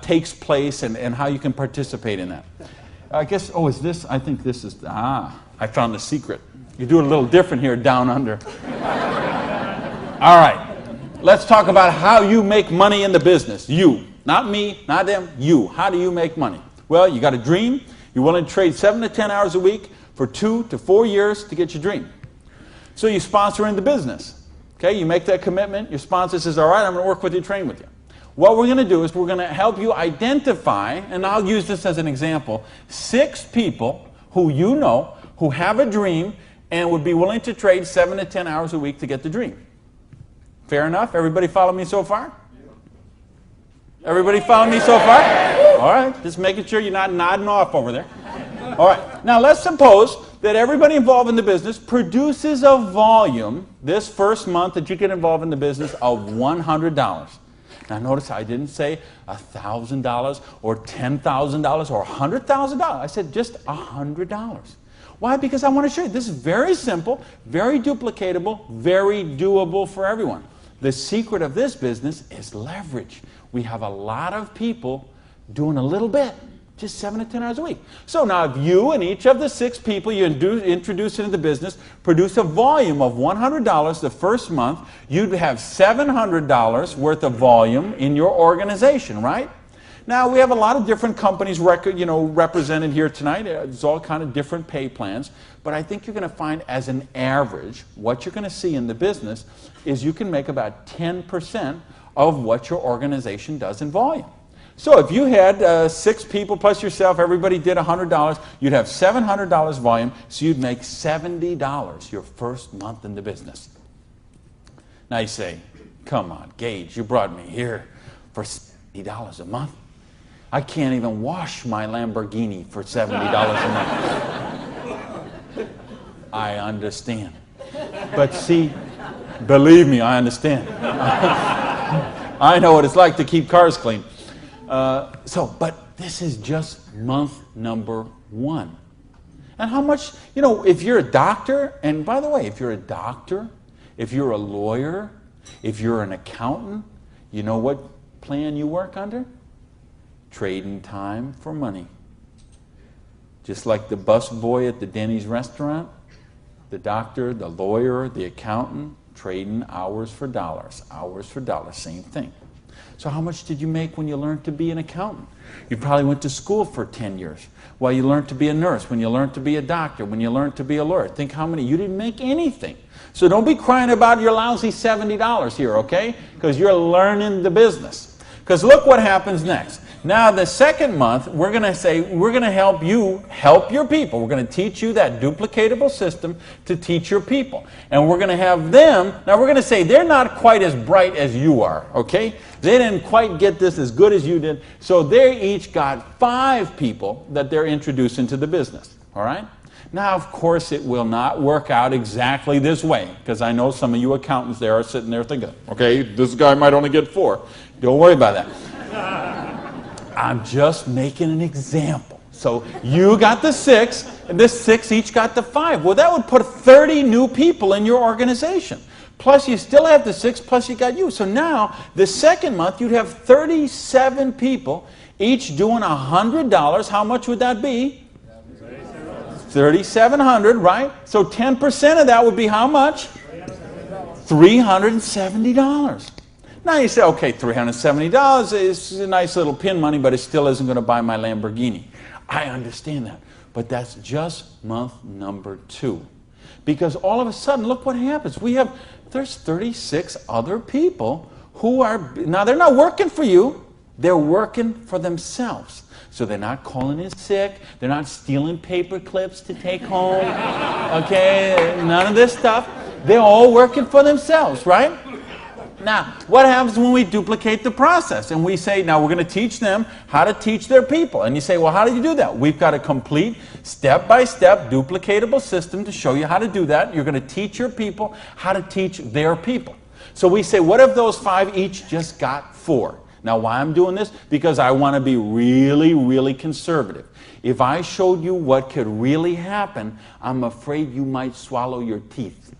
takes place and how you can participate in that. I guess, is this? I think this is, I found the secret. You do it a little different here down under. All right, let's talk about how you make money in the business. You, not me, not them, you. How do you make money? Well, you got a dream. You're willing to trade 7 to 10 hours a week for 2 to 4 years to get your dream. So you sponsor in the business. Okay, you make that commitment. Your sponsor says, all right, I'm going to work with you, train with you. What we're going to do is we're going to help you identify, and I'll use this as an example, 6 people who you know who have a dream and would be willing to trade 7 to 10 hours a week to get the dream. Fair enough? Everybody follow me so far? Everybody follow me so far? All right, just making sure you're not nodding off over there. All right, now let's suppose that everybody involved in the business produces a volume this first month that you get involved in the business of $100. Now notice I didn't say $1,000 or $10,000 or $100,000. I said just $100. Why? Because I want to show you this is very simple, very duplicatable, very doable for everyone. The secret of this business is leverage. We have a lot of people doing a little bit, just 7 to 10 hours a week. So now if you and each of the 6 people you introduce into the business produce a volume of $100 the first month, you'd have $700 worth of volume in your organization, right? Now, we have a lot of different companies represented here tonight. There's all kind of different pay plans. But I think you're going to find, as an average, what you're going to see in the business is you can make about 10% of what your organization does in volume. So if you had 6 people plus yourself, everybody did $100, you'd have $700 volume, so you'd make $70 your first month in the business. Now you say, come on, Gage, you brought me here for $70 a month. I can't even wash my Lamborghini for $70 a month. I understand. But see, believe me, I understand. I know what it's like to keep cars clean. But this is just month number 1. And how much, if you're a doctor, and by the way, if you're a doctor, if you're a lawyer, if you're an accountant, you know what plan you work under? Trading time for money. Just like the bus boy at the Denny's restaurant, the doctor, the lawyer, the accountant, trading hours for dollars, same thing. So how much did you make when you learned to be an accountant? You probably went to school for 10 years. Well, you learned to be a nurse, when you learned to be a doctor, when you learned to be a lawyer. Think how many, you didn't make anything. So don't be crying about your lousy $70 here, okay? Because you're learning the business. Because look what happens next. Now the second month, we're going to say, we're going to help you help your people. We're going to teach you that duplicatable system to teach your people. And we're going to have them, now we're going to say they're not quite as bright as you are, okay? They didn't quite get this as good as you did. So they each got 5 people that they're introducing to the business, all right? Now, of course, it will not work out exactly this way, because I know some of you accountants there are sitting there thinking, okay, this guy might only get 4. Don't worry about that. I'm just making an example. So you got the 6, and this 6 each got the 5. Well, that would put 30 new people in your organization. Plus, you still have the 6, plus you got you. So now, the second month, you'd have 37 people, each doing $100. How much would that be? $3,700, right? So 10% of that would be how much? $370. Now you say, okay, $370 is a nice little pin money, but it still isn't going to buy my Lamborghini. I understand that. But that's just month number 2. Because all of a sudden, look what happens. There's 36 other people who are, now they're not working for you, they're working for themselves. So they're not calling in sick, they're not stealing paper clips to take home, okay, none of this stuff. They're all working for themselves, right? Now, what happens when we duplicate the process? And we say, now we're going to teach them how to teach their people. And you say, well, how do you do that? We've got a complete step-by-step duplicatable system to show you how to do that. You're going to teach your people how to teach their people. So we say, what if those 5 each just got 4? Now, why I'm doing this? Because I want to be really, really conservative. If I showed you what could really happen, I'm afraid you might swallow your teeth.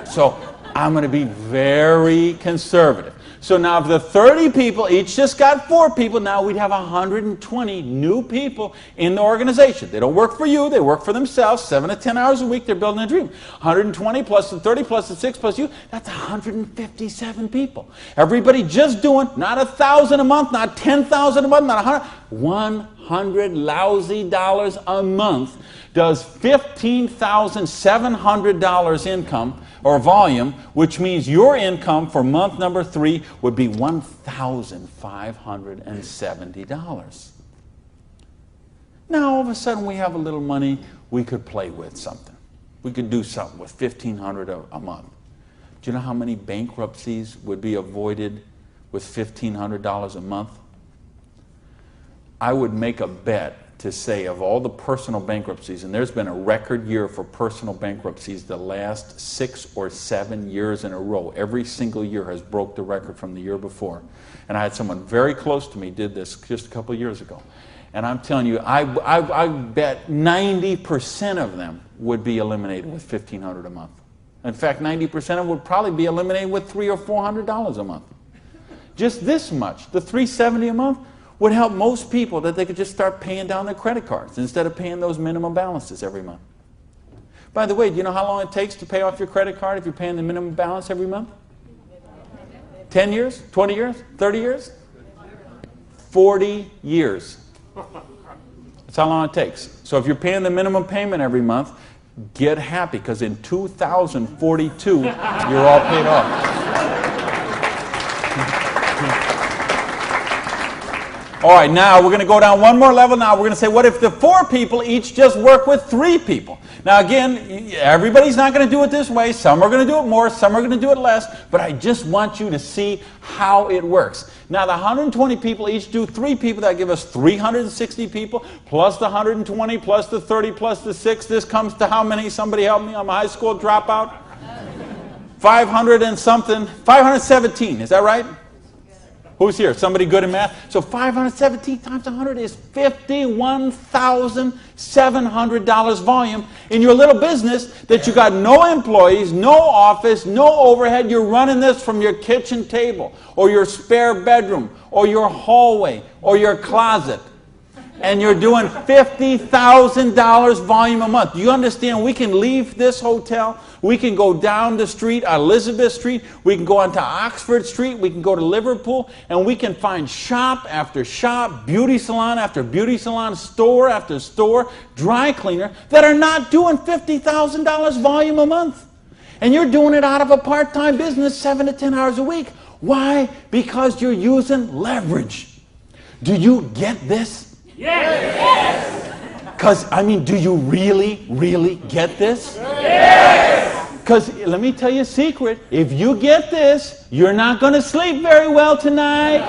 So I'm going to be very conservative. So now if the 30 people each just got 4 people, now we'd have 120 new people in the organization. They don't work for you, they work for themselves, 7 to 10 hours a week, they're building a dream. 120 plus the 30 plus the 6 plus you, that's 157 people. Everybody just doing, not 1,000 a month, not 10,000 a month, not 100 lousy dollars a month does $15,700 income or volume, which means your income for month number 3 would be $1,570. Now, all of a sudden, we have a little money we could play with something. We could do something with $1,500 a month. Do you know how many bankruptcies would be avoided with $1,500 a month? I would make a bet to say of all the personal bankruptcies, and there's been a record year for personal bankruptcies the last 6 or 7 years in a row. Every single year has broke the record from the year before. And I had someone very close to me did this just a couple of years ago. And I'm telling you, I bet 90% of them would be eliminated with $1,500 a month. In fact, 90% of them would probably be eliminated with $300 or $400 a month. Just this much, the $370 a month, would help most people that they could just start paying down their credit cards instead of paying those minimum balances every month. By the way, do you know how long it takes to pay off your credit card if you're paying the minimum balance every month? 10 years? 20 years? 30 years? 40 years. That's how long it takes. So if you're paying the minimum payment every month, get happy, because in 2042, you're all paid off. All right, now we're going to go down one more level. Now we're going to say, what if the 4 people each just work with 3 people? Now again, everybody's not going to do it this way. Some are going to do it more, some are going to do it less, but I just want you to see how it works. Now the 120 people each do 3 people. That give us 360 people, plus the 120, plus the 30, plus the 6. This comes to how many? Somebody help me. I'm a high school dropout. 500 and something. 517, is that right? Who's here? Somebody good in math? So 517 times 100 is $51,700 volume in your little business that you got no employees, no office, no overhead. You're running this from your kitchen table or your spare bedroom or your hallway or your closet. And you're doing $50,000 volume a month. Do you understand? We can leave this hotel. We can go down the street, Elizabeth Street. We can go onto Oxford Street. We can go to Liverpool. And we can find shop after shop, beauty salon after beauty salon, store after store, dry cleaner that are not doing $50,000 volume a month. And you're doing it out of a part-time business 7 to 10 hours a week. Why? Because you're using leverage. Do you get this? Yes! Because, I mean, do you really get this? Yes! Because, let me tell you a secret. If you get this, you're not going to sleep very well tonight.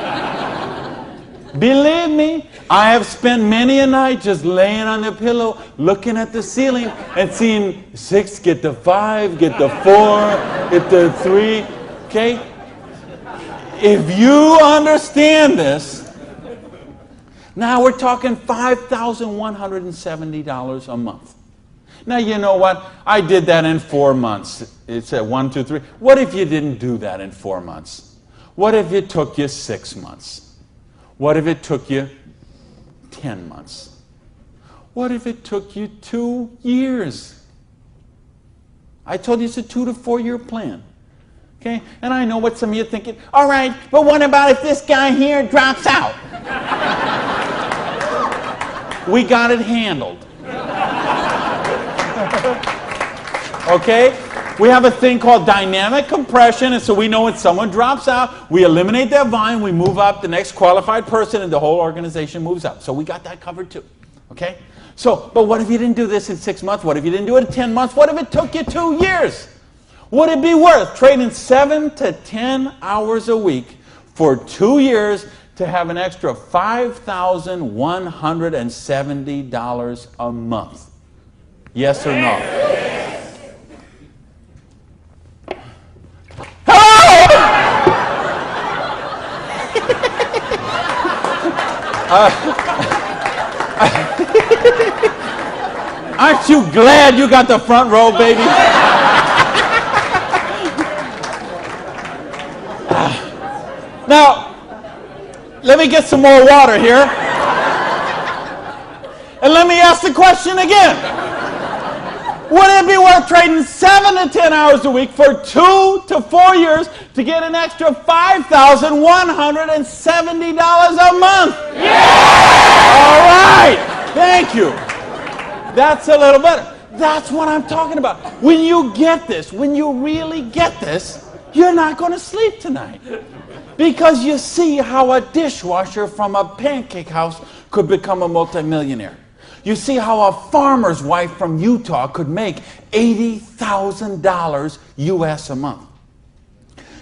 Believe me, I have spent many a night just laying on the pillow, looking at the ceiling and seeing 6 get the 5, get the 4, get the 3, okay? If you understand this, now we're talking $5,170 a month. Now, you know what? I did that in 4 months. It said 1, 2, 3. What if you didn't do that in 4 months? What if it took you 6 months? What if it took you 10 months? What if it took you 2 years? I told you it's a 2 to 4 year plan. Okay? And I know what some of you are thinking. All right, but what about if this guy here drops out? We got it handled. Okay? We have a thing called dynamic compression, and so we know when someone drops out, we eliminate their volume, we move up the next qualified person, and the whole organization moves up. So we got that covered too. Okay? So, but what if you didn't do this in 6 months? What if you didn't do it in 10 months? What if it took you 2 years? Would it be worth trading 7 to 10 hours a week for 2 years to have an extra $5,170 a month? Yes or no? Aren't you glad you got the front row, baby? Now, let me get some more water here. And let me ask the question again. Would it be worth trading 7 to 10 hours a week for 2 to 4 years to get an extra $5,170 a month? Yeah! All right. Thank you. That's a little better. That's what I'm talking about. When you get this, when you really get this, you're not going to sleep tonight. Because you see how a dishwasher from a pancake house could become a multimillionaire. You see how a farmer's wife from Utah could make $80,000 US a month.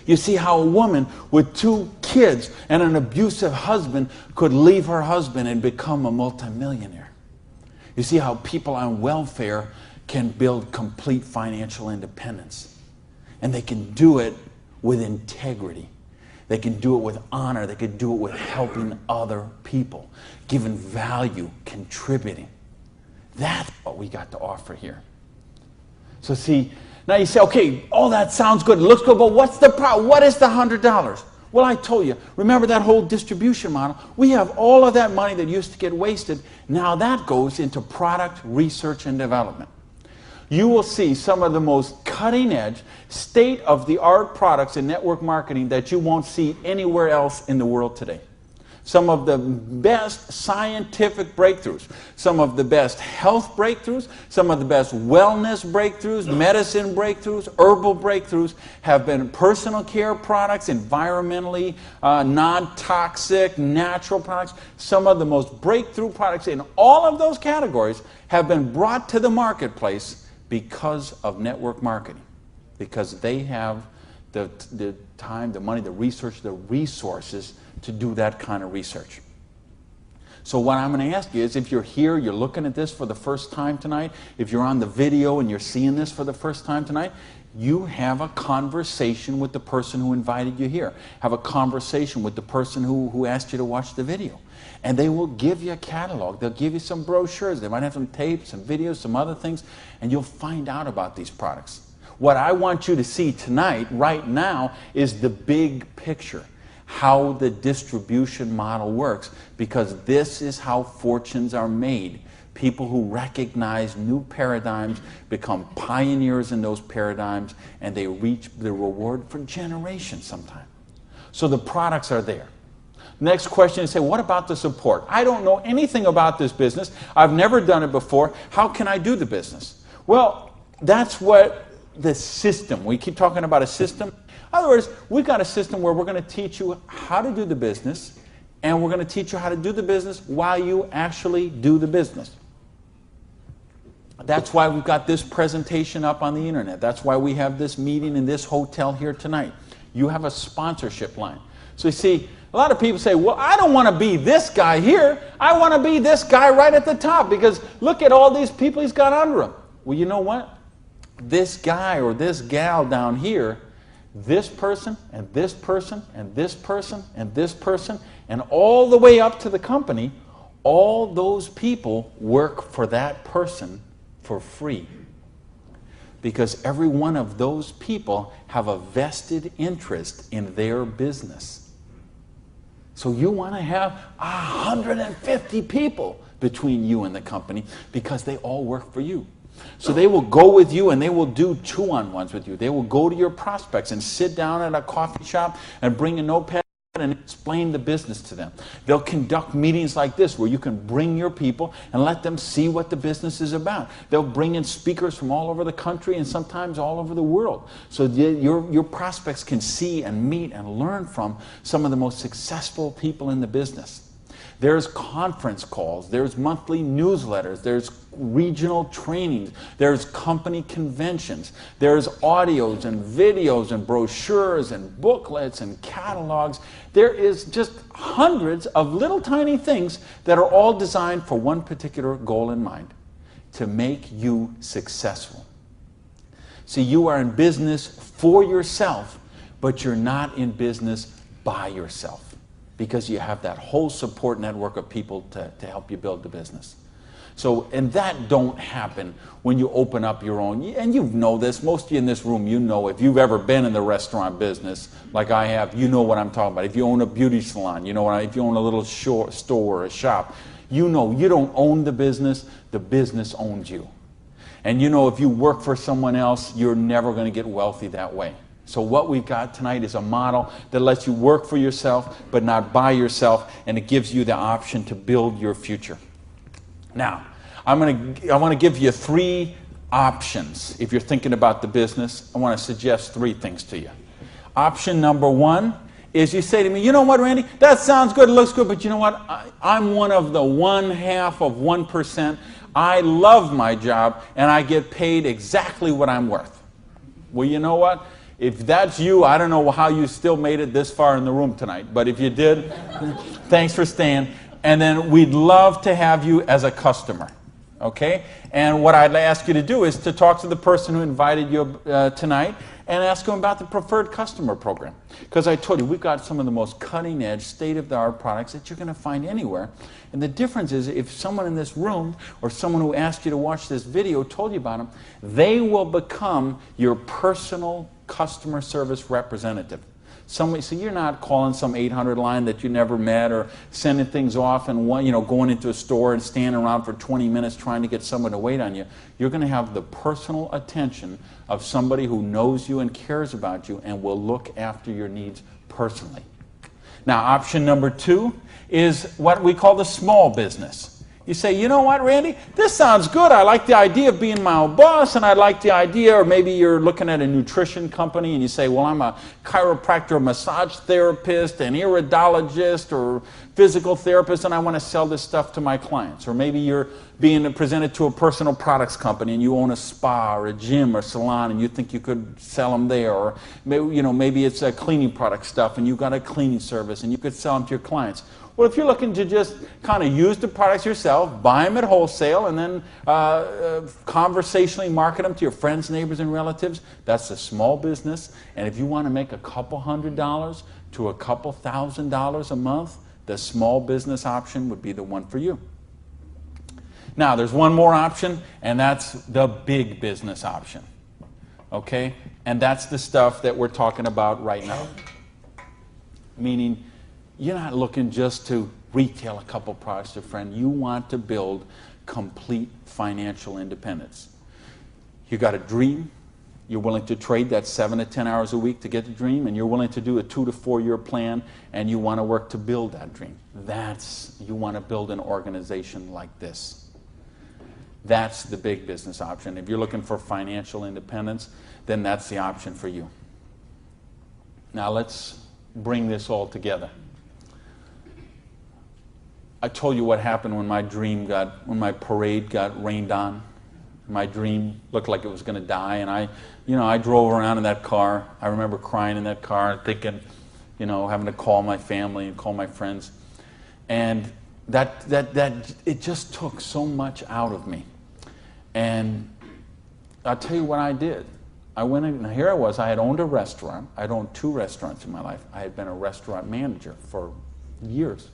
You see how a woman with 2 kids and an abusive husband could leave her husband and become a multimillionaire. You see how people on welfare can build complete financial independence. And they can do it with integrity. They can do it with honor. They can do it with helping other people, giving value, contributing. That's what we got to offer here. So see, now you say, okay, all that sounds good, it looks good, but what's the problem? What is the $100? Well, I told you, remember that whole distribution model? We have all of that money that used to get wasted. Now that goes into product research and development. You will see some of the most cutting-edge, state-of-the-art products in network marketing that you won't see anywhere else in the world today. Some of the best scientific breakthroughs, some of the best health breakthroughs, some of the best wellness breakthroughs, medicine breakthroughs, herbal breakthroughs have been personal care products, environmentally non-toxic, natural products. Some of the most breakthrough products in all of those categories have been brought to the marketplace because of network marketing, because they have the time, the money, the research, the resources to do that kind of research. So what I'm going to ask you is, if you're here, you're looking at this for the first time tonight, if you're on the video and you're seeing this for the first time tonight, you have a conversation with the person who invited you here. Have a conversation with the person who asked you to watch the video. And they will give you a catalog. They'll give you some brochures. They might have some tapes, some videos, some other things, and you'll find out about these products. What I want you to see tonight, right now, is the big picture. how the distribution model works, because this is how fortunes are made. People who recognize new paradigms become pioneers in those paradigms, and they reach the reward for generations sometimes. So the products are there. Next question is, say, what about the support? I don't know anything about this business. I've never done it before. How can I do the business? Well, that's what the system, we keep talking about a system. In other words, we've got a system where we're going to teach you how to do the business, and we're going to teach you how to do the business while you actually do the business. That's why we've got this presentation up on the internet. That's why we have this meeting in this hotel here tonight. You have a sponsorship line. So you see, a lot of people say, well, I don't want to be this guy here. I want to be this guy right at the top, because look at all these people he's got under him. Well, you know what? This guy or this gal down here, this person and this person and this person and this person, and all the way up to the company, all those people work for that person for free. Because every one of those people have a vested interest in their business. So you want to have 150 people between you and the company, because they all work for you. So they will go with you and they will do two-on-ones with you. They will go to your prospects and sit down at a coffee shop and bring a notepad and explain the business to them. They'll conduct meetings like this where you can bring your people and let them see what the business is about. They'll bring in speakers from all over the country and sometimes all over the world. So your prospects can see and meet and learn from some of the most successful people in the business. There's conference calls, there's monthly newsletters, there's regional trainings, there's company conventions, there's audios and videos and brochures and booklets and catalogs. There is just hundreds of little tiny things that are all designed for one particular goal in mind: to make you successful. See, you are in business for yourself, but you're not in business by yourself, because you have that whole support network of people to help you build the business. So, and that don't happen when you open up your own, and you know this, most of you in this room, you know, if you've ever been in the restaurant business, like I have, you know what I'm talking about. If you own a beauty salon, you know if you own a little store or a shop, you know you don't own the business owns you. And you know if you work for someone else, you're never going to get wealthy that way. So what we've got tonight is a model that lets you work for yourself, but not by yourself, and it gives you the option to build your future. Now, I want to give you 3 options. If you're thinking about the business, I want to suggest 3 things to you. Option number 1 is you say to me, you know what, Randy, that sounds good, it looks good, but you know what, I'm one of the 0.1%. I love my job, and I get paid exactly what I'm worth. Well, you know what? If that's you, I don't know how you still made it this far in the room tonight, but if you did, thanks for staying. And then we'd love to have you as a customer, okay? And what I'd ask you to do is to talk to the person who invited you tonight and ask them about the preferred customer program. Because I told you, we've got some of the most cutting-edge, state-of-the-art products that you're going to find anywhere. And the difference is, if someone in this room or someone who asked you to watch this video told you about them, they will become your personal customer service representative. So you're not calling some 800 line that you never met, or sending things off and going into a store and standing around for 20 minutes trying to get someone to wait on you. You're going to have the personal attention of somebody who knows you and cares about you and will look after your needs personally. Now, option number 2 is what we call the small business. You say, you know what, Randy, this sounds good. I like the idea of being my own boss, and I like the idea, or maybe you're looking at a nutrition company and you say, well, I'm a chiropractor, massage therapist, an iridologist, or physical therapist, and I want to sell this stuff to my clients. Or maybe you're being presented to a personal products company and you own a spa or a gym or salon and you think you could sell them there. Or maybe it's a cleaning product stuff and you've got a cleaning service and you could sell them to your clients. Well, if you're looking to just kind of use the products yourself, buy them at wholesale, and then conversationally market them to your friends, neighbors, and relatives, that's a small business. And if you want to make a couple $100 to a couple $1,000 a month, the small business option would be the one for you. Now, there's one more option, and that's the big business option. Okay? And that's the stuff that we're talking about right now. Meaning, you're not looking just to retail a couple products to a friend. You want to build complete financial independence. You got a dream. You're willing to trade that 7 to 10 hours a week to get the dream, and you're willing to do a 2 to 4 year plan, and you want to work to build that dream. You want to build an organization like this. That's the big business option. If you're looking for financial independence, then that's the option for you. Now let's bring this all together. I told you what happened when my parade got rained on. My dream looked like it was going to die, and I drove around in that car. I remember crying in that car, thinking, having to call my family and call my friends, and that it just took so much out of me. And I'll tell you what I did. I went in, and here I was. I had owned a restaurant. I'd owned 2 restaurants in my life. I had been a restaurant manager for years.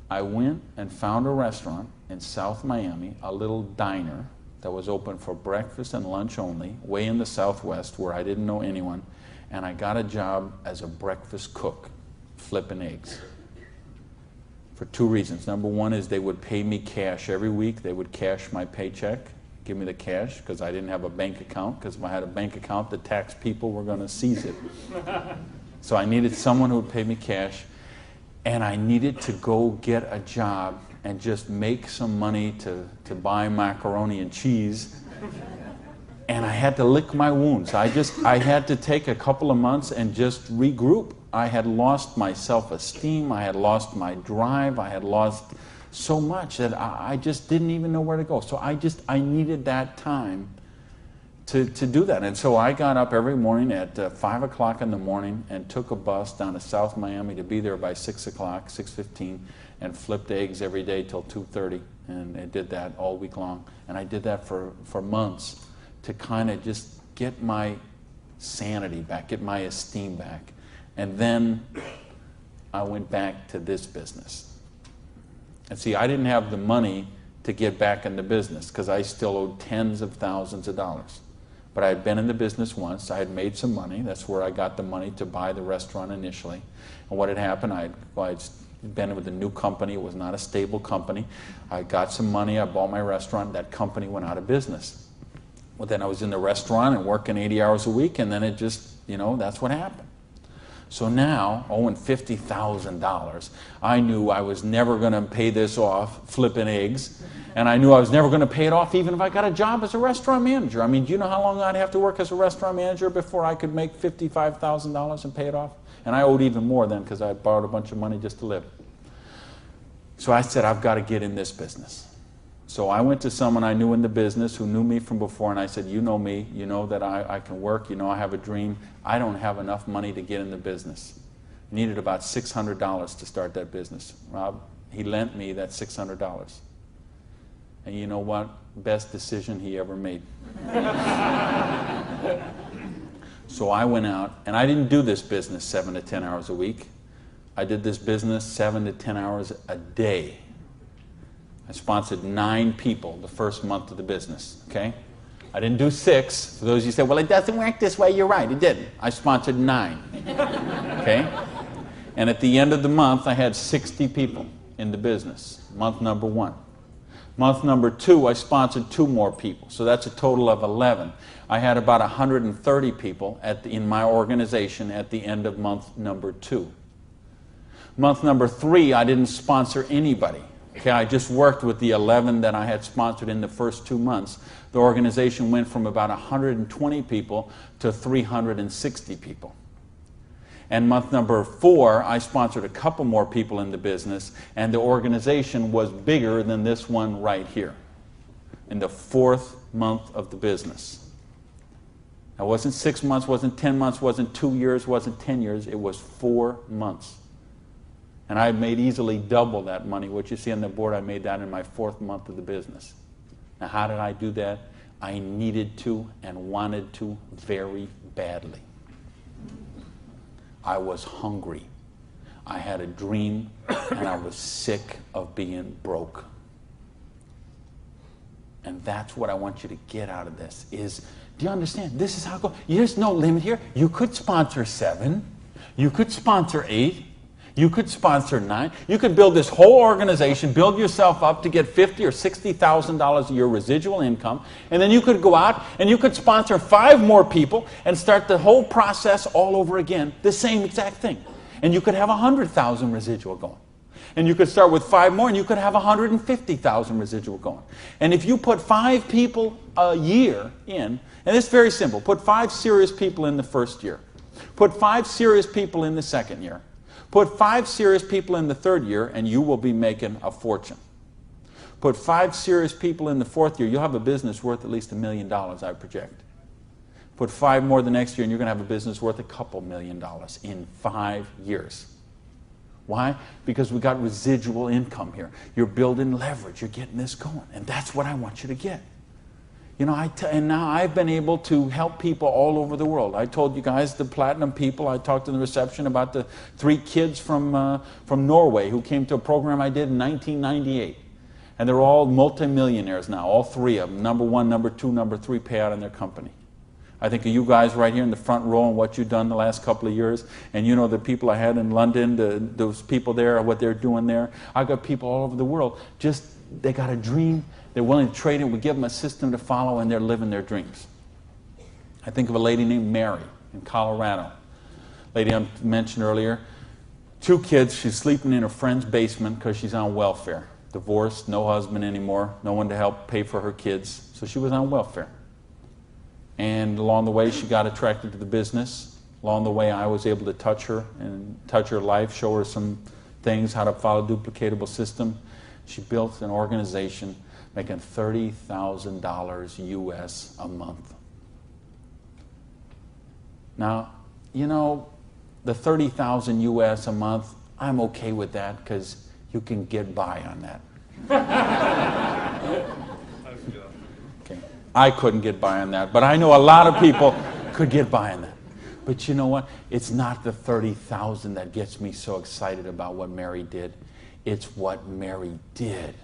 I went and found a restaurant in South Miami, a little diner that was open for breakfast and lunch only, way in the Southwest where I didn't know anyone, and I got a job as a breakfast cook, flipping eggs. For 2 reasons. Number one is they would pay me cash every week. They would cash my paycheck, give me the cash, because I didn't have a bank account, because if I had a bank account, the tax people were going to seize it. So I needed someone who would pay me cash, and I needed to go get a job and just make some money to buy macaroni and cheese. And I had to lick my wounds. I had to take a couple of months and just regroup. I had lost my self-esteem. I had lost my drive. I had lost so much that I just didn't even know where to go. So I needed that time to do that. And so I got up every morning at 5 o'clock in the morning and took a bus down to South Miami to be there by 6 o'clock, 6:15, and flipped eggs every day till 2:30. And I did that all week long. And I did that for months to kind of just get my sanity back, get my esteem back. And then I went back to this business. And see, I didn't have the money to get back in the business because I still owed tens of thousands of dollars. But I had been in the business once. I had made some money. That's where I got the money to buy the restaurant initially. And what had happened, I'd been with a new company. It was not a stable company. I got some money. I bought my restaurant. That company went out of business. Well, then I was in the restaurant and working 80 hours a week, and then it just, that's what happened. So now, owing $50,000, I knew I was never going to pay this off flipping eggs, and I knew I was never going to pay it off even if I got a job as a restaurant manager. I mean, do you know how long I'd have to work as a restaurant manager before I could make $55,000 and pay it off? And I owed even more then because I had borrowed a bunch of money just to live. So I said, I've got to get in this business. So I went to someone I knew in the business who knew me from before, and I said, you know me, you know that I can work, you know I have a dream. I don't have enough money to get in the business. I needed about $600 to start that business. Rob, he lent me that $600. And you know what? Best decision he ever made. So I went out, and I didn't do this business 7 to 10 hours a week. I did this business 7 to 10 hours a day. I sponsored 9 people the first month of the business, okay? I didn't do 6. For those of you who say, well, it doesn't work this way, you're right, it didn't. I sponsored 9, okay? And at the end of the month, I had 60 people in the business, month number 1. Month number 2, I sponsored 2 more people, so that's a total of 11. I had about 130 people in my organization at the end of month number 2. Month number 3, I didn't sponsor anybody. Okay, I just worked with the 11 that I had sponsored in the first 2 months. The organization went from about 120 people to 360 people. And month number 4, I sponsored a couple more people in the business, and the organization was bigger than this one right here in the 4th month of the business. It wasn't 6 months, wasn't 10 months, wasn't 2 years, wasn't 10 years. It was 4 months. And I made easily double that money. What you see on the board, I made that in my 4th month of the business. Now, how did I do that? I needed to and wanted to very badly. I was hungry. I had a dream, and I was sick of being broke. And that's what I want you to get out of this is, do you understand? This is how it goes. There's no limit here. You could sponsor 7. You could sponsor 8. You could sponsor 9. You could build this whole organization, build yourself up to get $50,000 or $60,000 a year residual income, and then you could go out and you could sponsor 5 more people and start the whole process all over again, the same exact thing. And you could have 100,000 residual going. And you could start with 5 more and you could have 150,000 residual going. And if you put 5 people a year in, and it's very simple, put 5 serious people in the first year, put 5 serious people in the second year, put 5 serious people in the third year, and you will be making a fortune. Put 5 serious people in the fourth year, you'll have a business worth at least $1 million, I project. Put 5 more the next year, and you're going to have a business worth a couple $1 million in 5 years. Why? Because we got residual income here. You're building leverage. You're getting this going. And that's what I want you to get. You know, and now I've been able to help people all over the world. I told you guys the platinum people. I talked in the reception about the 3 kids from Norway who came to a program I did in 1998. And they're all multimillionaires now, all 3 of them. Number 1, number 2, number 3 payout in their company. I think of you guys right here in the front row and what you've done the last couple of years. And you know the people I had in London, those people there, what they're doing there. I've got people all over the world. Just, they got a dream. They're willing to trade it. We give them a system to follow, and they're living their dreams. I think of a lady named Mary in Colorado. Lady I mentioned earlier. 2 kids. She's sleeping in her friend's basement because she's on welfare. Divorced, no husband anymore, no one to help pay for her kids. So she was on welfare. And along the way, she got attracted to the business. Along the way, I was able to touch her and touch her life, show her some things, how to follow a duplicatable system. She built an organization making $30,000 US a month. Now, you know, the $30,000 US a month, I'm okay with that because you can get by on that. Okay. I couldn't get by on that, but I know a lot of people could get by on that. But you know what? It's not the 30,000 that gets me so excited about what Mary did. It's what Mary did.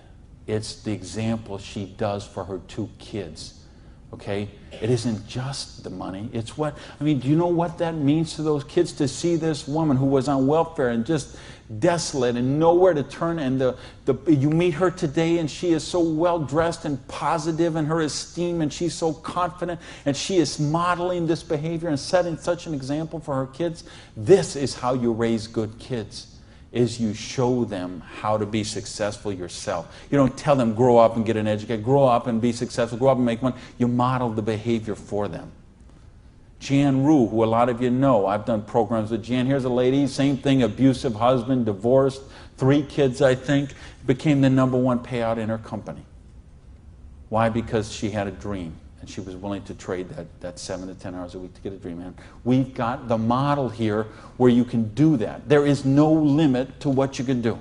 It's the example she does for her 2 kids. Okay? It isn't just the money. It's what, I mean, do you know what that means to those kids to see this woman who was on welfare and just desolate and nowhere to turn, and you meet her today and she is so well dressed and positive in her esteem, and she's so confident, and she is modeling this behavior and setting such an example for her kids. This is how you raise good kids. Is you show them how to be successful yourself. You don't tell them grow up and get an education, grow up and be successful, grow up and make money. You model the behavior for them. Jan Rue, who a lot of you know, I've done programs with Jan. Here's a lady, same thing, abusive husband, divorced, 3 kids, I think, became the #1 payout in her company. Why? Because she had a dream. And she was willing to trade that 7 to 10 hours a week to get a dream. And we've got the model here where you can do that. There is no limit to what you can do.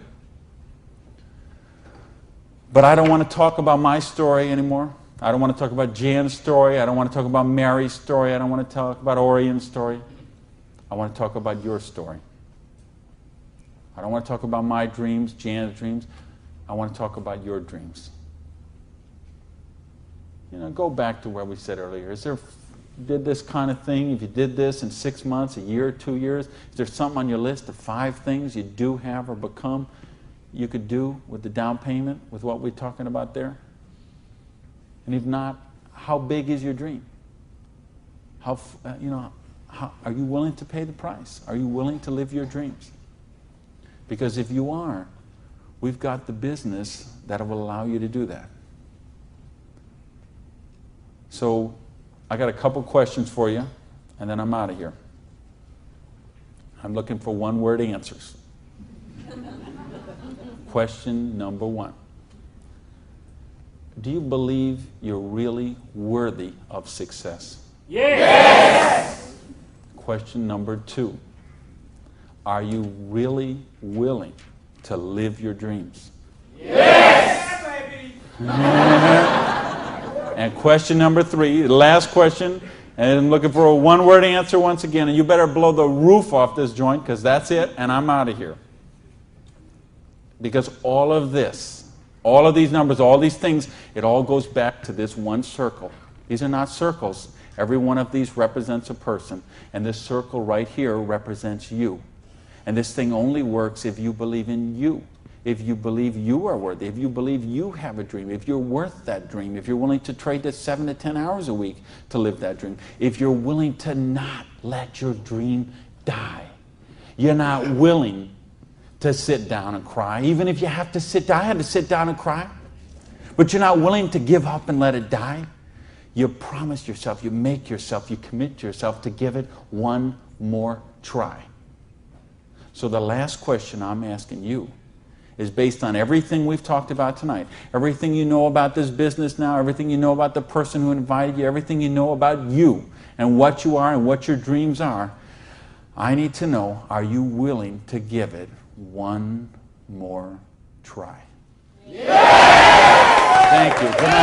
But I don't want to talk about my story anymore. I don't want to talk about Jan's story. I don't want to talk about Mary's story. I don't want to talk about Orion's story. I want to talk about your story. I don't want to talk about my dreams, Jan's dreams. I want to talk about your dreams. You know, go back to where we said earlier. Is there, did this kind of thing, if you did this in 6 months, a year, 2 years, is there something on your list of 5 things you do have or become you could do with the down payment, with what we're talking about there? And if not, how big is your dream? How, are you willing to pay the price? Are you willing to live your dreams? Because if you are, we've got the business that will allow you to do that. So I got a couple questions for you, and then I'm out of here. I'm looking for 1-word answers. Question number 1. Do you believe you're really worthy of success? Yes! Question number 2. Are you really willing to live your dreams? Yes! Baby! And question number 3, the last question, and I'm looking for a 1-word answer once again, and you better blow the roof off this joint, because that's it, and I'm out of here. Because all of this, all of these numbers, all these things, it all goes back to this one circle. These are not circles. Every one of these represents a person, and this circle right here represents you. And this thing only works if you believe in you. If you believe you are worthy, if you believe you have a dream, if you're worth that dream, if you're willing to trade the 7 to 10 hours a week to live that dream, if you're willing to not let your dream die. You're not willing to sit down and cry, even if you have to sit down. I had to sit down and cry. But you're not willing to give up and let it die. You promise yourself, you make yourself, you commit yourself to give it one more try. So the last question I'm asking you is based on everything we've talked about tonight, everything you know about this business now, everything you know about the person who invited you, everything you know about you and what you are and what your dreams are. I need to know, are you willing to give it one more try? Yeah! Thank you. Good night.